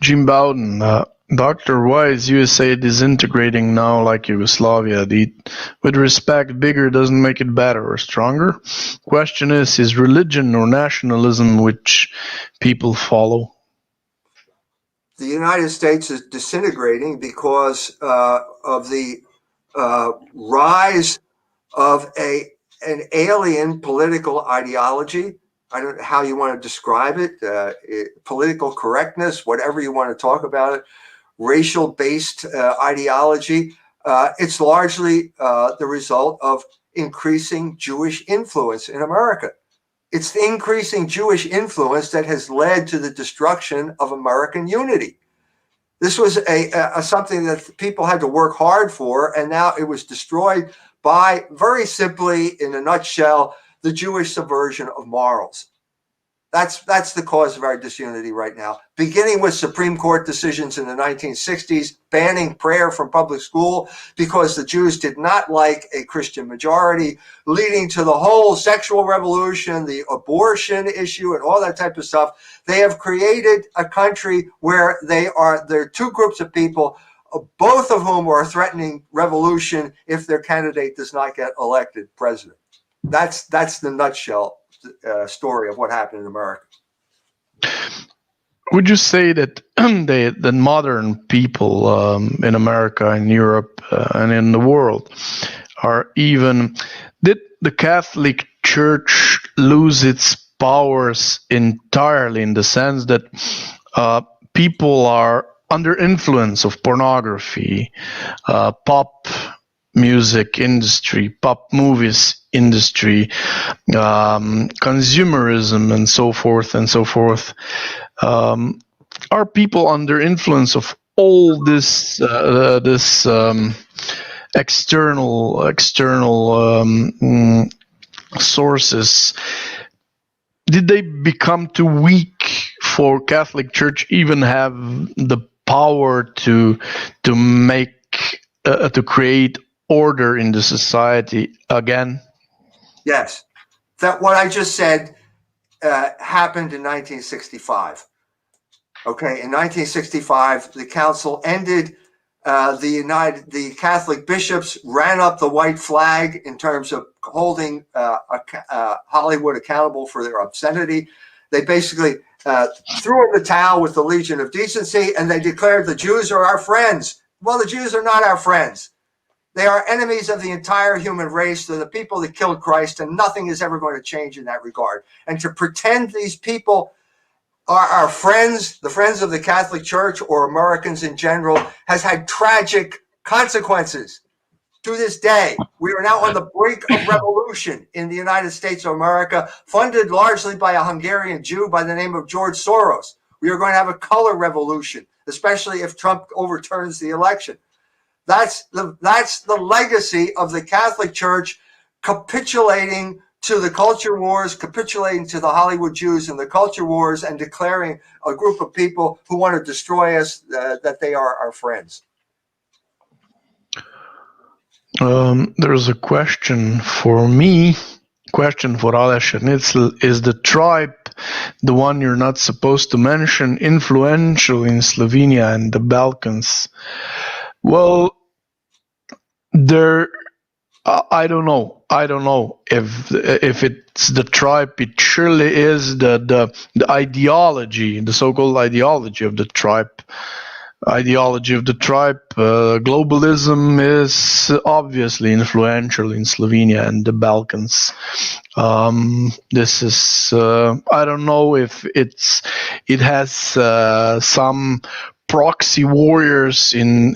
Jim Bowden, Dr. Why is USA disintegrating now like Yugoslavia? With respect, bigger doesn't make it better or stronger. Question is religion or nationalism which people follow? The United States is disintegrating because of the rise of an alien political ideology. I don't know how you want to describe it, political correctness, whatever you want to talk about it, racial-based ideology. It's largely the result of increasing Jewish influence in America. It's the increasing Jewish influence that has led to the destruction of American unity. This was something that people had to work hard for, and now it was destroyed by, very simply, in a nutshell, the Jewish subversion of morals. That's the cause of our disunity right now, beginning with Supreme Court decisions in the 1960s banning prayer from public school because the Jews did not like a Christian majority, leading to the whole sexual revolution, the abortion issue, and all that type of stuff. They have created a country where there are two groups of people, both of whom are threatening revolution if their candidate does not get elected president. That's the nutshell story of what happened in America. Would you say that the modern people in America, in Europe, and in the world did the Catholic Church lose its powers entirely, in the sense that people are under influence of pornography, pop music industry, pop movies industry, consumerism, and so forth and so forth? Are people under influence of all this external sources? Did they become too weak for Catholic Church even have the power to create order in the society again? Yes, that what I just said happened in 1965. Okay, in 1965, the council ended. The Catholic bishops ran up the white flag in terms of holding Hollywood accountable for their obscenity. They basically threw in the towel with the Legion of Decency, and they declared the Jews are our friends. Well, the Jews are not our friends. They are enemies of the entire human race. They're the people that killed Christ, and nothing is ever going to change in that regard. And to pretend these people are our friends, the friends of the Catholic Church or Americans in general, has had tragic consequences. To this day, we are now on the brink of revolution in the United States of America, funded largely by a Hungarian Jew by the name of George Soros. We are going to have a color revolution, especially if Trump overturns the election. That's the legacy of the Catholic Church capitulating to the culture wars, capitulating to the Hollywood Jews and the culture wars, and declaring a group of people who want to destroy us that they are our friends. There's a question for me. Question for Aleš Schnitzel. Is the tribe, the one you're not supposed to mention, influential in Slovenia and the Balkans? Well, I don't know. I don't know if it's the tribe. It surely is the ideology, the so-called ideology of the tribe. Globalism is obviously influential in Slovenia and the Balkans. This is I don't know if it has some proxy warriors in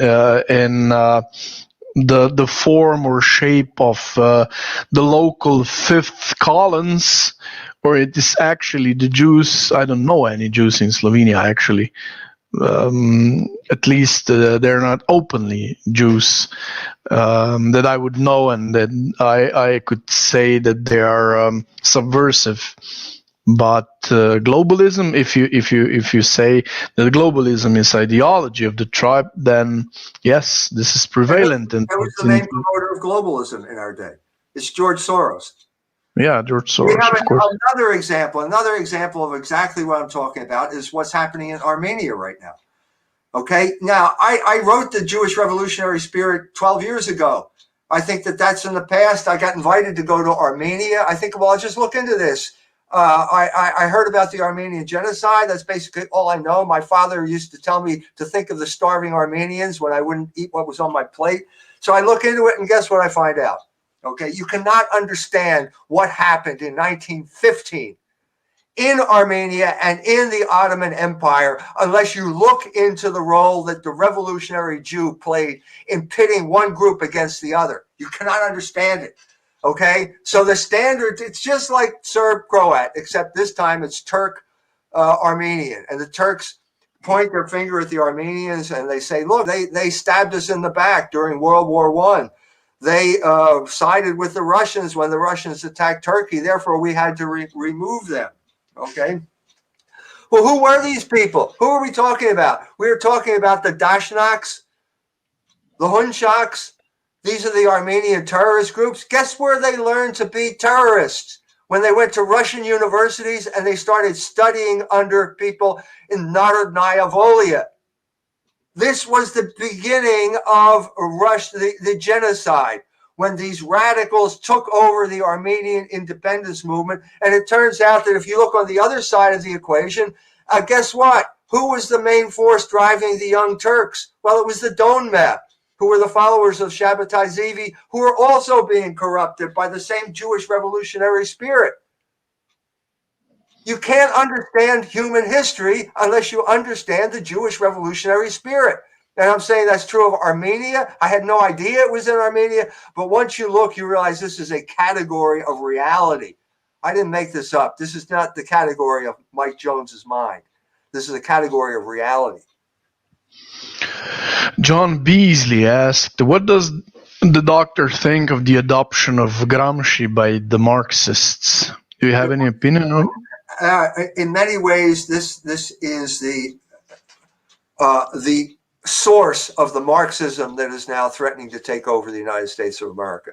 the form or shape of the local fifth columns, or it is actually the Jews. I don't know any Jews in Slovenia actually. At least they're not openly Jews that I would know, and that I could say that they are subversive. But globalism, if you say that globalism is ideology of the tribe, then yes, this is prevalent. That was the main promoter of globalism in our day. It's George Soros. Yeah, George Soros. We have of course. Another example of exactly what I'm talking about is what's happening in Armenia right now. Okay. Now, I wrote the Jewish Revolutionary Spirit 12 years ago. I think that that's in the past. I got invited to go to Armenia. I think, well, I'll just look into this. I heard about the Armenian genocide. That's basically all I know. My father used to tell me to think of the starving Armenians when I wouldn't eat what was on my plate. So I look into it, and guess what I find out? Okay, you cannot understand what happened in 1915 in Armenia and in the Ottoman Empire unless you look into the role that the revolutionary Jew played in pitting one group against the other. You cannot understand it. Okay, so the standard, it's just like Serb Croat, except this time it's Turk Armenian. And the Turks point their finger at the Armenians and they say, look, they stabbed us in the back during World War I. They sided with the Russians when the Russians attacked Turkey. Therefore, we had to remove them. Okay. Well, who were these people? Who are we talking about? We are talking about the Dashnaks, the Hunchaks. These are the Armenian terrorist groups. Guess where they learned to be terrorists? When they went to Russian universities and they started studying under people in Narodnaya Volia. This was the beginning of Russia, the genocide, when these radicals took over the Armenian independence movement. And it turns out that if you look on the other side of the equation, guess what? Who was the main force driving the Young Turks? Well, it was the Donmeh, who were the followers of Shabbatai Zevi, who were also being corrupted by the same Jewish revolutionary spirit. You can't understand human history unless you understand the Jewish revolutionary spirit. And I'm saying that's true of Armenia. I had no idea it was in Armenia. But once you look, you realize this is a category of reality. I didn't make this up. This is not the category of Mike Jones's mind. This is a category of reality. John Beasley asked, what does the doctor think of the adoption of Gramsci by the Marxists? Do you have any opinion on it? In many ways, this is the source of the Marxism that is now threatening to take over the United States of America.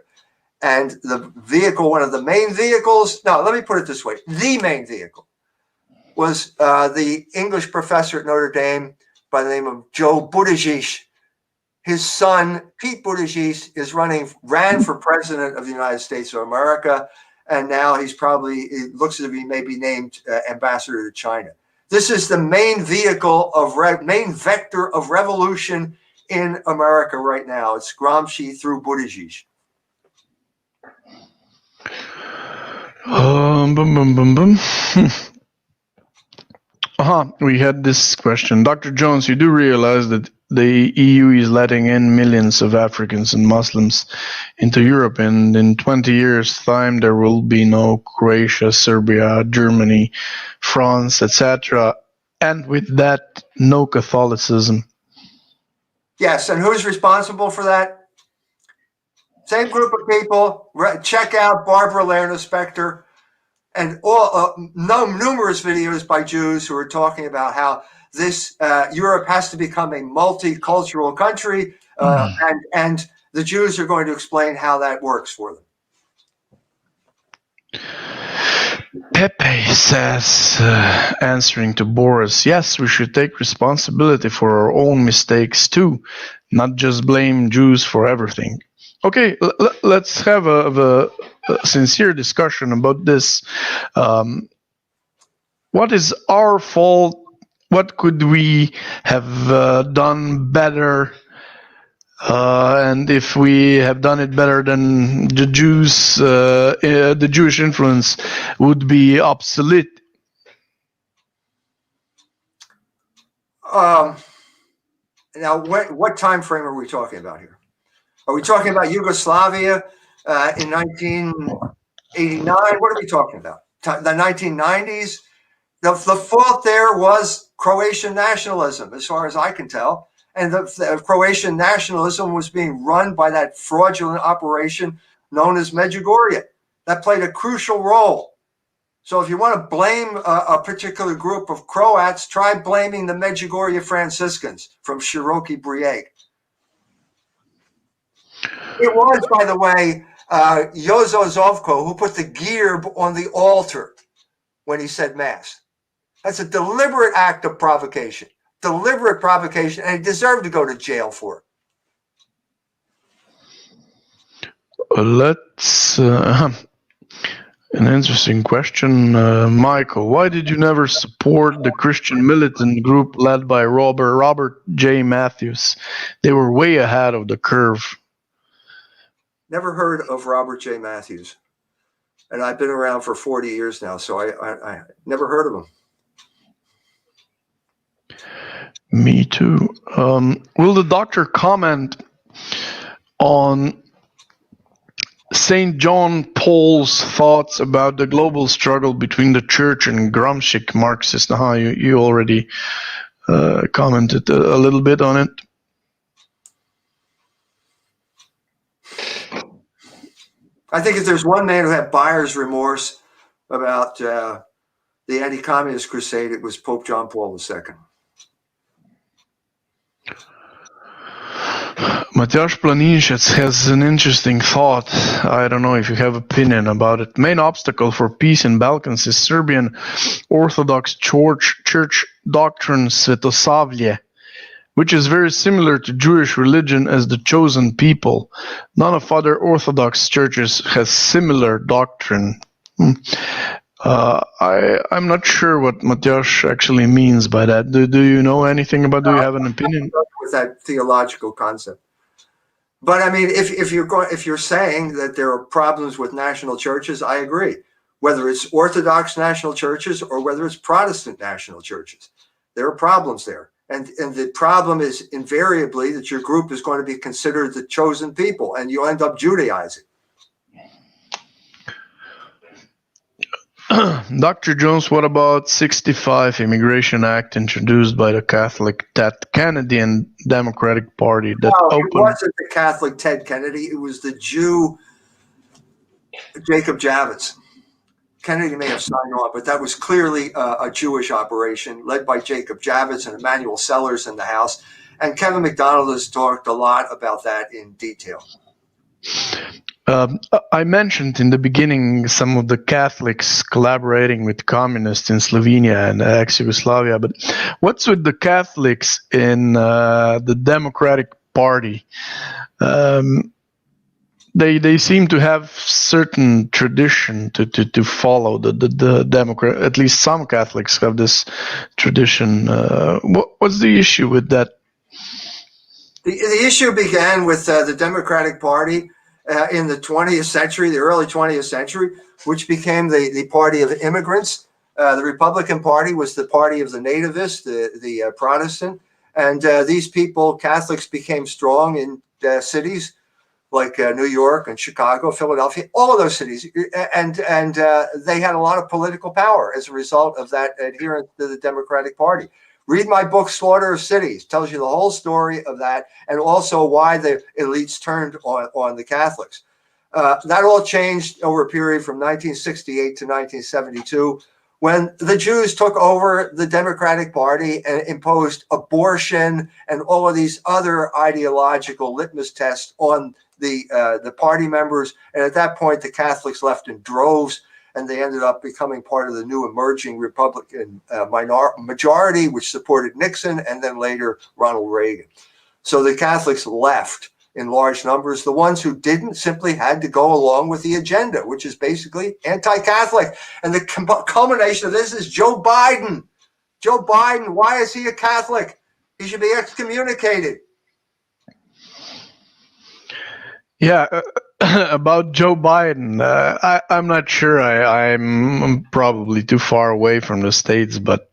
And the vehicle, one of the main vehicles, no, let me put it this way. The main vehicle was the English professor at Notre Dame by the name of Joe Buttigieg. His son, Pete Buttigieg, ran for president of the United States of America. And now it looks as if he may be named ambassador to China. This is the main vehicle main vector of revolution in America right now. It's Gramsci through Buttigieg. We had this question. Dr. Jones, you do realize that the EU is letting in millions of Africans and Muslims into Europe, and in 20 years' time there will be no Croatia, Serbia, Germany, France, etc., and with that, no Catholicism. Yes, and who's responsible for that? Same group of people. Check out Barbara Lerner-Specter and numerous videos by Jews who are talking about how this Europe has to become a multicultural country, and the Jews are going to explain how that works for them. Pepe says, answering to Boris, yes, we should take responsibility for our own mistakes too, not just blame Jews for everything. Okay, let's have a sincere discussion about this. What is our fault? What could we have done better? And if we have done it better than the Jews, the Jewish influence would be obsolete. Now, what time frame are we talking about here? Are we talking about Yugoslavia in 1989? What are we talking about? The 1990s? The fault there was Croatian nationalism, as far as I can tell. And the Croatian nationalism was being run by that fraudulent operation known as Medjugorje. That played a crucial role. So if you want to blame a particular group of Croats, try blaming the Medjugorje Franciscans from Široki Brijeg. It was, by the way, Jozo Zovko who put the gear on the altar when he said Mass. That's a deliberate act of provocation. deliberate provocation, and he deserved to go to jail for it. Let's an interesting question, Michael. Why did you never support the Christian militant group led by Robert J. Matthews? They were way ahead of the curve. Never heard of Robert J. Matthews, and I've been around for 40 years now, so I never heard of him. Me too. Will the doctor comment on St. John Paul's thoughts about the global struggle between the church and Gramscic Marxists? Now, you already commented a little bit on it. I think if there's one man who had buyer's remorse about the anti-communist crusade, it was Pope John Paul II. Mateusz Planinshets has an interesting thought. I don't know if you have opinion about it. Main obstacle for peace in Balkans is Serbian Orthodox Church doctrine Svetosavlje, which is very similar to Jewish religion as the chosen people. None of other Orthodox churches has similar doctrine. I'm not sure what Mateusz actually means by that. Do you know anything about? Do you have an opinion with that theological concept? But I mean, if you're saying that there are problems with national churches, I agree. Whether it's Orthodox national churches or whether it's Protestant national churches, there are problems there. And the problem is invariably that your group is going to be considered the chosen people, and you end up Judaizing. Dr. Jones, what about 65 Immigration Act introduced by the Catholic Ted Kennedy and Democratic Party that opened? It wasn't the Catholic Ted Kennedy. It was the Jew Jacob Javits. Kennedy may have signed on, but that was clearly a Jewish operation led by Jacob Javits and Emmanuel Sellers in the House. And Kevin McDonald has talked a lot about that in detail. I mentioned in the beginning some of the Catholics collaborating with communists in Slovenia and ex-Yugoslavia, but what's with the Catholics in the Democratic Party? They seem to have certain tradition to follow the Democrat. At least some Catholics have this tradition. What's the issue with that? The issue began with the Democratic Party in the 20th century, the early 20th century, which became the party of immigrants. The Republican Party was the party of the nativists, the Protestant. And these people, Catholics, became strong in cities like New York and Chicago, Philadelphia, all of those cities. And they had a lot of political power as a result of that adherence to the Democratic Party. Read my book, Slaughter of Cities. Tells you the whole story of that and also why the elites turned on the Catholics. That all changed over a period from 1968 to 1972 when the Jews took over the Democratic Party and imposed abortion and all of these other ideological litmus tests on the party members. And at that point, the Catholics left in droves, and they ended up becoming part of the new emerging Republican majority, which supported Nixon and then later Ronald Reagan. So the Catholics left in large numbers. The ones who didn't simply had to go along with the agenda, which is basically anti-Catholic. And the culmination of this is Joe Biden. Joe Biden, why is he a Catholic? He should be excommunicated. Yeah, about Joe Biden, I'm not sure. I'm probably too far away from the States, but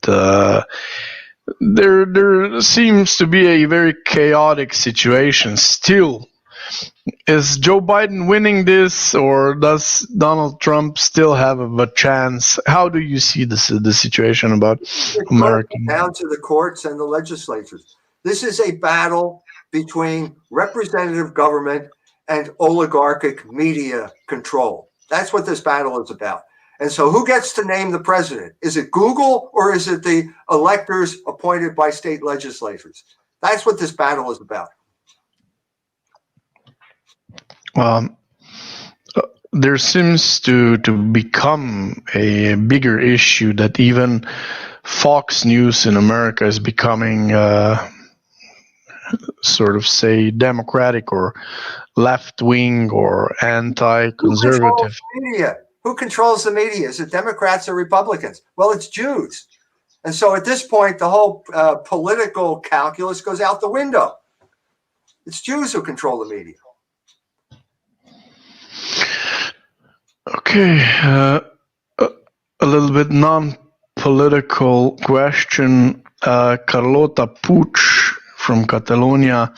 there seems to be a very chaotic situation still. Is Joe Biden winning this, or does Donald Trump still have a chance? How do you see the situation about American? Down to the courts and the legislatures. This is a battle between representative government and oligarchic media control. That's what this battle is about. And so who gets to name the president? Is it Google or is it the electors appointed by state legislators? That's what this battle is about. There seems to become a bigger issue that even Fox News in America is becoming sort of, say, democratic or left-wing or anti-conservative. Media. Who controls the media? Is it Democrats or Republicans? Well, it's Jews. And so at this point, the whole political calculus goes out the window. It's Jews who control the media. Okay, a little bit non-political question. Carlota Puig from Catalonia.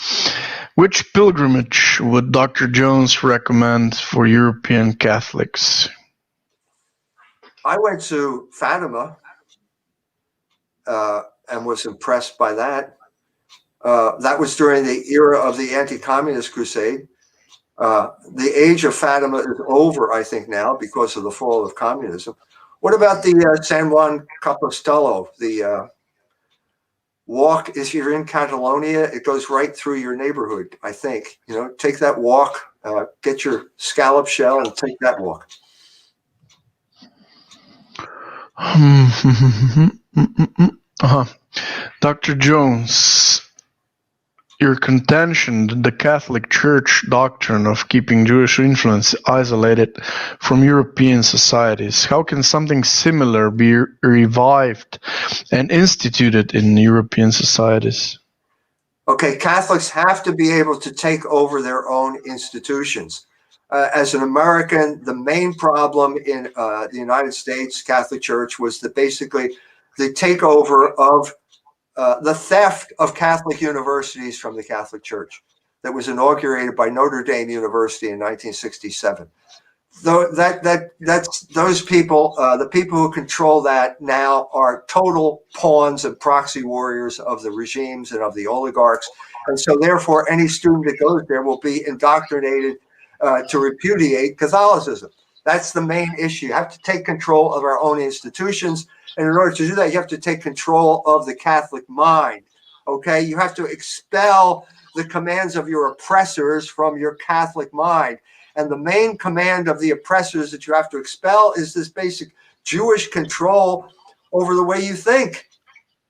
Which pilgrimage would Dr. Jones recommend for European Catholics? I went to Fatima and was impressed by that. That was during the era of the anti-communist crusade. The age of Fatima is over, I think, now because of the fall of communism. What about the San Juan Capostello, the walk? If you're in Catalonia, it goes right through your neighborhood, I think. You know, take that walk, get your scallop shell and take that walk. Dr. Jones, your contention that the Catholic Church doctrine of keeping Jewish influence isolated from European societies, how can something similar be revived and instituted in European societies? Okay, Catholics have to be able to take over their own institutions. As an American, the main problem in the United States Catholic Church was that basically the takeover of the theft of Catholic universities from the Catholic Church that was inaugurated by Notre Dame University in 1967. That's those people, the people who control that now are total pawns and proxy warriors of the regimes and of the oligarchs. And so therefore, any student that goes there will be indoctrinated to repudiate Catholicism. That's the main issue. You have to take control of our own institutions. And in order to do that, you have to take control of the Catholic mind. Okay, you have to expel the commands of your oppressors from your Catholic mind. And the main command of the oppressors that you have to expel is this basic Jewish control over the way you think,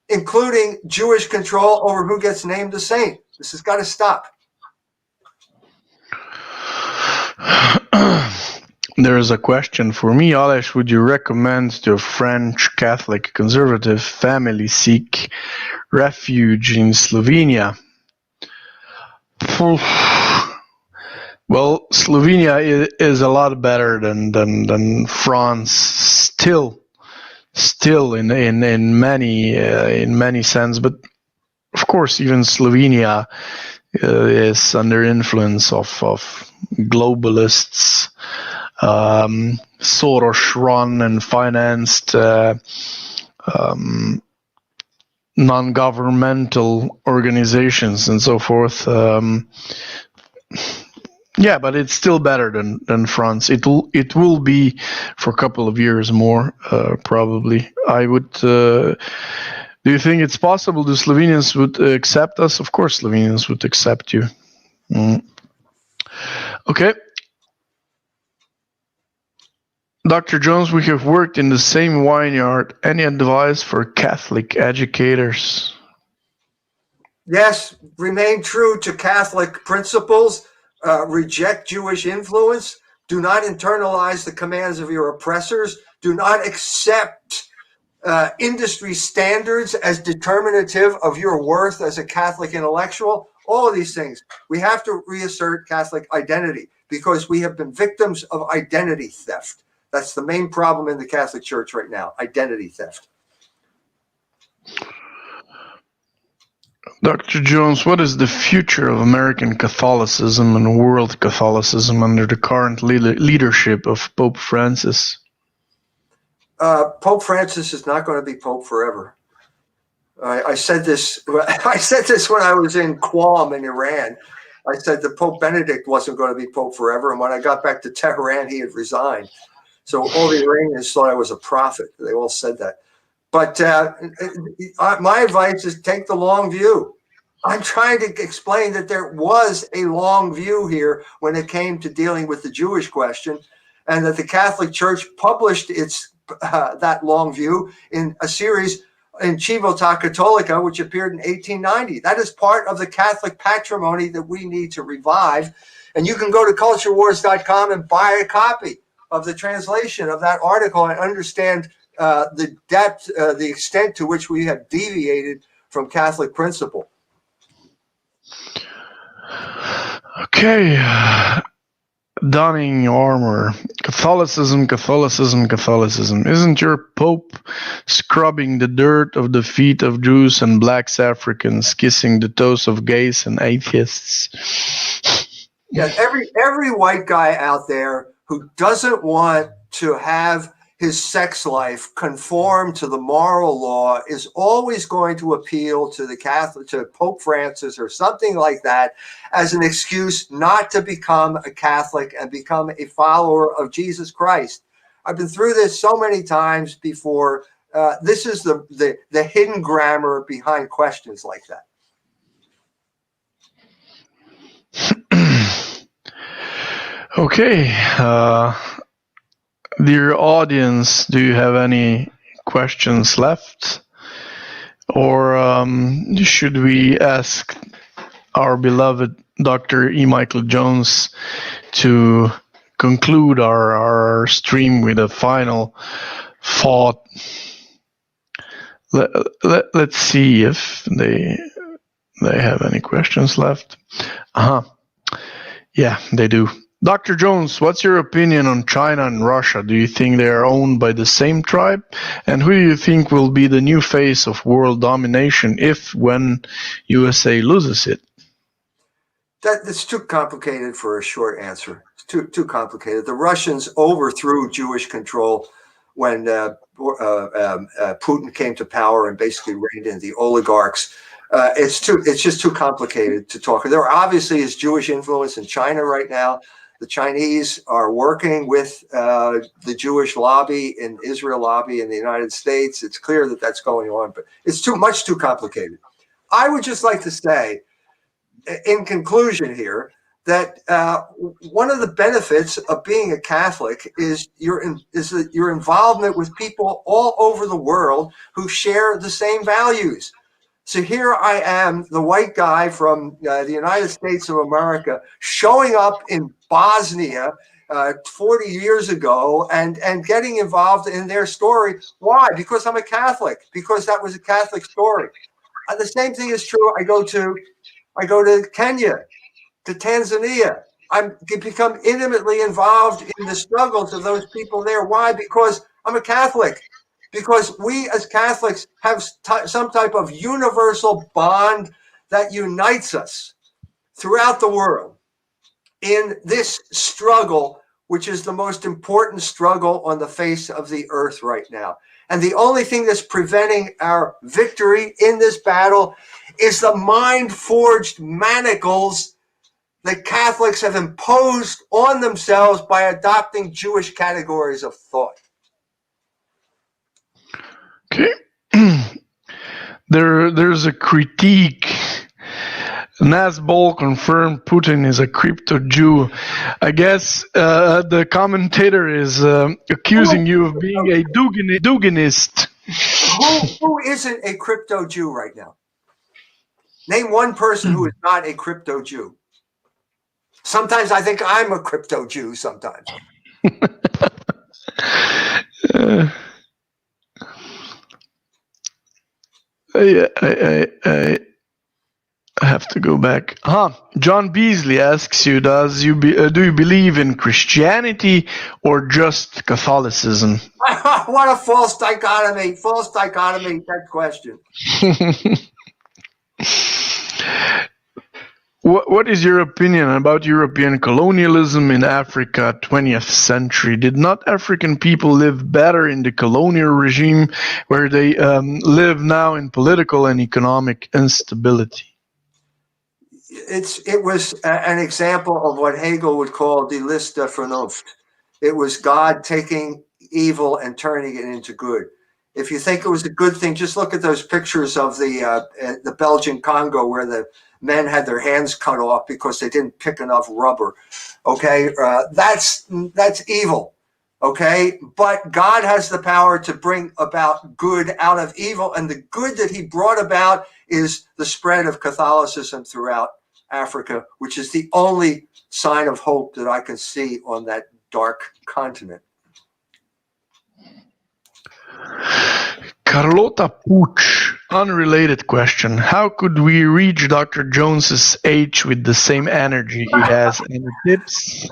including Jewish control over who gets named a saint. This has got to stop. There is a question for me. Aleš, would you recommend to a French Catholic conservative family seek refuge in Slovenia? Well, Slovenia is a lot better than France. Still in many sense, but of course, even Slovenia is under influence of globalists. Soros-run and financed non-governmental organizations and so forth. Yeah, but it's still better than France. It will be for a couple of years more, probably. I would. Do you think it's possible the Slovenians would accept us? Of course, Slovenians would accept you. Okay. Dr. Jones, we have worked in the same vineyard. Any advice for Catholic educators? Yes, remain true to Catholic principles. Reject Jewish influence. Do not internalize the commands of your oppressors. Do not accept industry standards as determinative of your worth as a Catholic intellectual. All of these things. We have to reassert Catholic identity because we have been victims of identity theft. That's the main problem in the Catholic Church right now, identity theft. Dr. Jones, what is the future of American Catholicism and world Catholicism under the current leadership of Pope Francis? Pope Francis is not going to be Pope forever. I said this when I was in Qom in Iran. I said that Pope Benedict wasn't going to be Pope forever. And when I got back to Tehran, he had resigned. So all the Iranians thought I was a prophet. They all said that. But my advice is take the long view. I'm trying to explain that there was a long view here when it came to dealing with the Jewish question, and that the Catholic Church published its that long view in a series in Civiltà Cattolica, which appeared in 1890. That is part of the Catholic patrimony that we need to revive. And you can go to culturewars.com and buy a copy of the translation of that article and understand the depth, the extent to which we have deviated from Catholic principle. Okay. Donning armor. Catholicism, Catholicism, Catholicism. Isn't your Pope scrubbing the dirt of the feet of Jews and black Africans, kissing the toes of gays and atheists? Yeah, every white guy out there who doesn't want to have his sex life conform to the moral law is always going to appeal to the Catholic, to Pope Francis or something like that, as an excuse not to become a Catholic and become a follower of Jesus Christ. I've been through this so many times before. This is the hidden grammar behind questions like that. Okay. Dear audience, do you have any questions left? Or should we ask our beloved Dr. E. Michael Jones to conclude our stream with a final thought? Let's see if they have any questions left. Yeah, they do. Dr. Jones, what's your opinion on China and Russia? Do you think they are owned by the same tribe? And who do you think will be the new face of world domination when USA loses it? That's too complicated for a short answer. It's too complicated. The Russians overthrew Jewish control when Putin came to power and basically reigned in the oligarchs. It's just too complicated to talk. There obviously is Jewish influence in China right now. The Chinese are working with the Jewish lobby and Israel lobby in the United States. It's clear that that's going on, but it's too complicated. I would just like to say, in conclusion here, that one of the benefits of being a Catholic is your involvement with people all over the world who share the same values. So here I am, the white guy from the United States of America, showing up in Bosnia 40 years ago and getting involved in their story. Why? Because I'm a Catholic, because that was a Catholic story. The same thing is true. I go to Kenya, to Tanzania. I become intimately involved in the struggles of those people there. Why? Because I'm a Catholic. Because we as Catholics have some type of universal bond that unites us throughout the world in this struggle, which is the most important struggle on the face of the earth right now. And the only thing that's preventing our victory in this battle is the mind-forged manacles that Catholics have imposed on themselves by adopting Jewish categories of thought. Okay. There's a critique. Nazbol confirmed Putin is a crypto Jew. I guess the commentator is accusing you of being a Duginist. Who isn't a crypto Jew right now? Name one person who is not a crypto Jew. Sometimes I think I'm a crypto Jew sometimes. I have to go back. John Beasley asks you, do you believe in Christianity or just Catholicism? What a false dichotomy. That question. What is your opinion about European colonialism in Africa 20th century? Did not African people live better in the colonial regime where they live now in political and economic instability? It was an example of what Hegel would call die List der Vernunft. It was God taking evil and turning it into good. If you think it was a good thing, just look at those pictures of the Belgian Congo where the men had their hands cut off because they didn't pick enough rubber. Okay, that's evil. Okay, but God has the power to bring about good out of evil, and the good that he brought about is the spread of Catholicism throughout Africa, which is the only sign of hope that I can see on that dark continent. Carlota Puch, unrelated question. How could we reach Dr. Jones's age with the same energy he has? Any tips?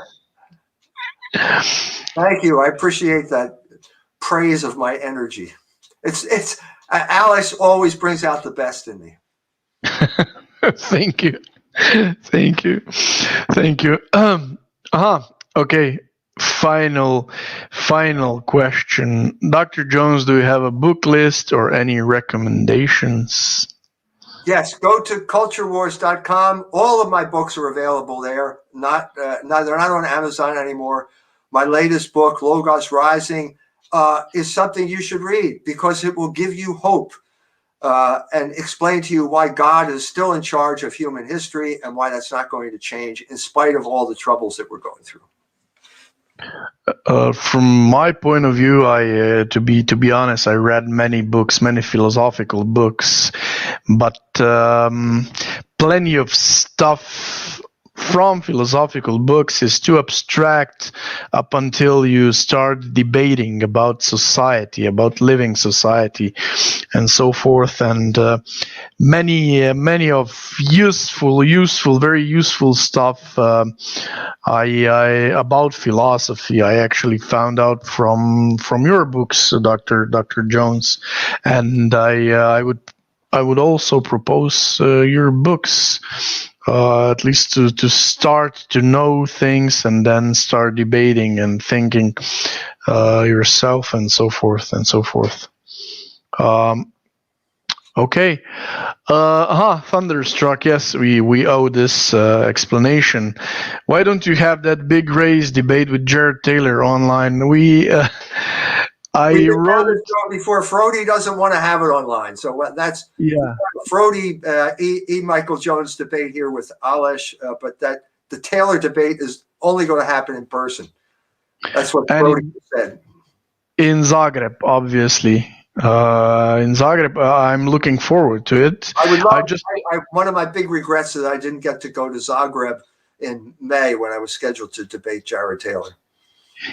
Thank you. I appreciate that praise of my energy. It's Alice always brings out the best in me. Thank you. Thank you. Thank you. Okay. Final question. Dr. Jones, do you have a book list or any recommendations? Yes, go to culturewars.com. All of my books are available there. They're not on Amazon anymore. My latest book, Logos Rising, is something you should read because it will give you hope and explain to you why God is still in charge of human history and why that's not going to change in spite of all the troubles that we're going through. From my point of view, to be honest, I read many books, many philosophical books, but plenty of stuff from philosophical books is too abstract up until you start debating about society, about living society, and so forth. And many of very useful stuff about philosophy I actually found out from your books, Dr. Jones, and I would also propose your books. At least to start to know things and then start debating and thinking yourself and so forth and so forth. Okay. Thunderstruck. Yes, we owe this explanation. Why don't you have that big race debate with Jared Taylor online? We wrote before. Frody doesn't want to have it online, so that's Frody Michael Jones debate here with Alesh, but that the Taylor debate is only going to happen in person. That's what Frody said. In Zagreb, obviously. In Zagreb, I'm looking forward to it. I would love. One of my big regrets is that I didn't get to go to Zagreb in May when I was scheduled to debate Jared Taylor.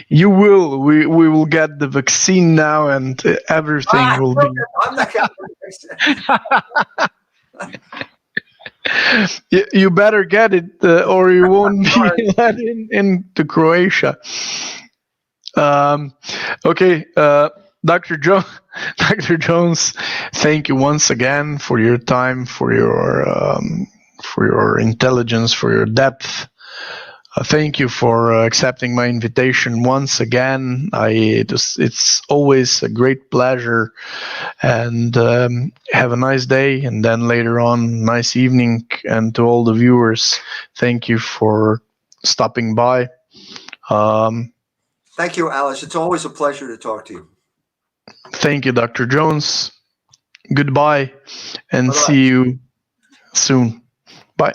You will. We will get the vaccine now, and everything will be. I'm not You better get it, or you won't be let into Croatia. Okay, Dr. Jones, thank you once again for your time, for your intelligence, for your depth. Thank you for accepting my invitation once again. It's always a great pleasure, and have a nice day, and then later on, nice evening. And to all the viewers, thank you for stopping by. Thank you, Alice. It's always a pleasure to talk to you. Thank you, Dr. Jones. Goodbye, and see you soon. Bye.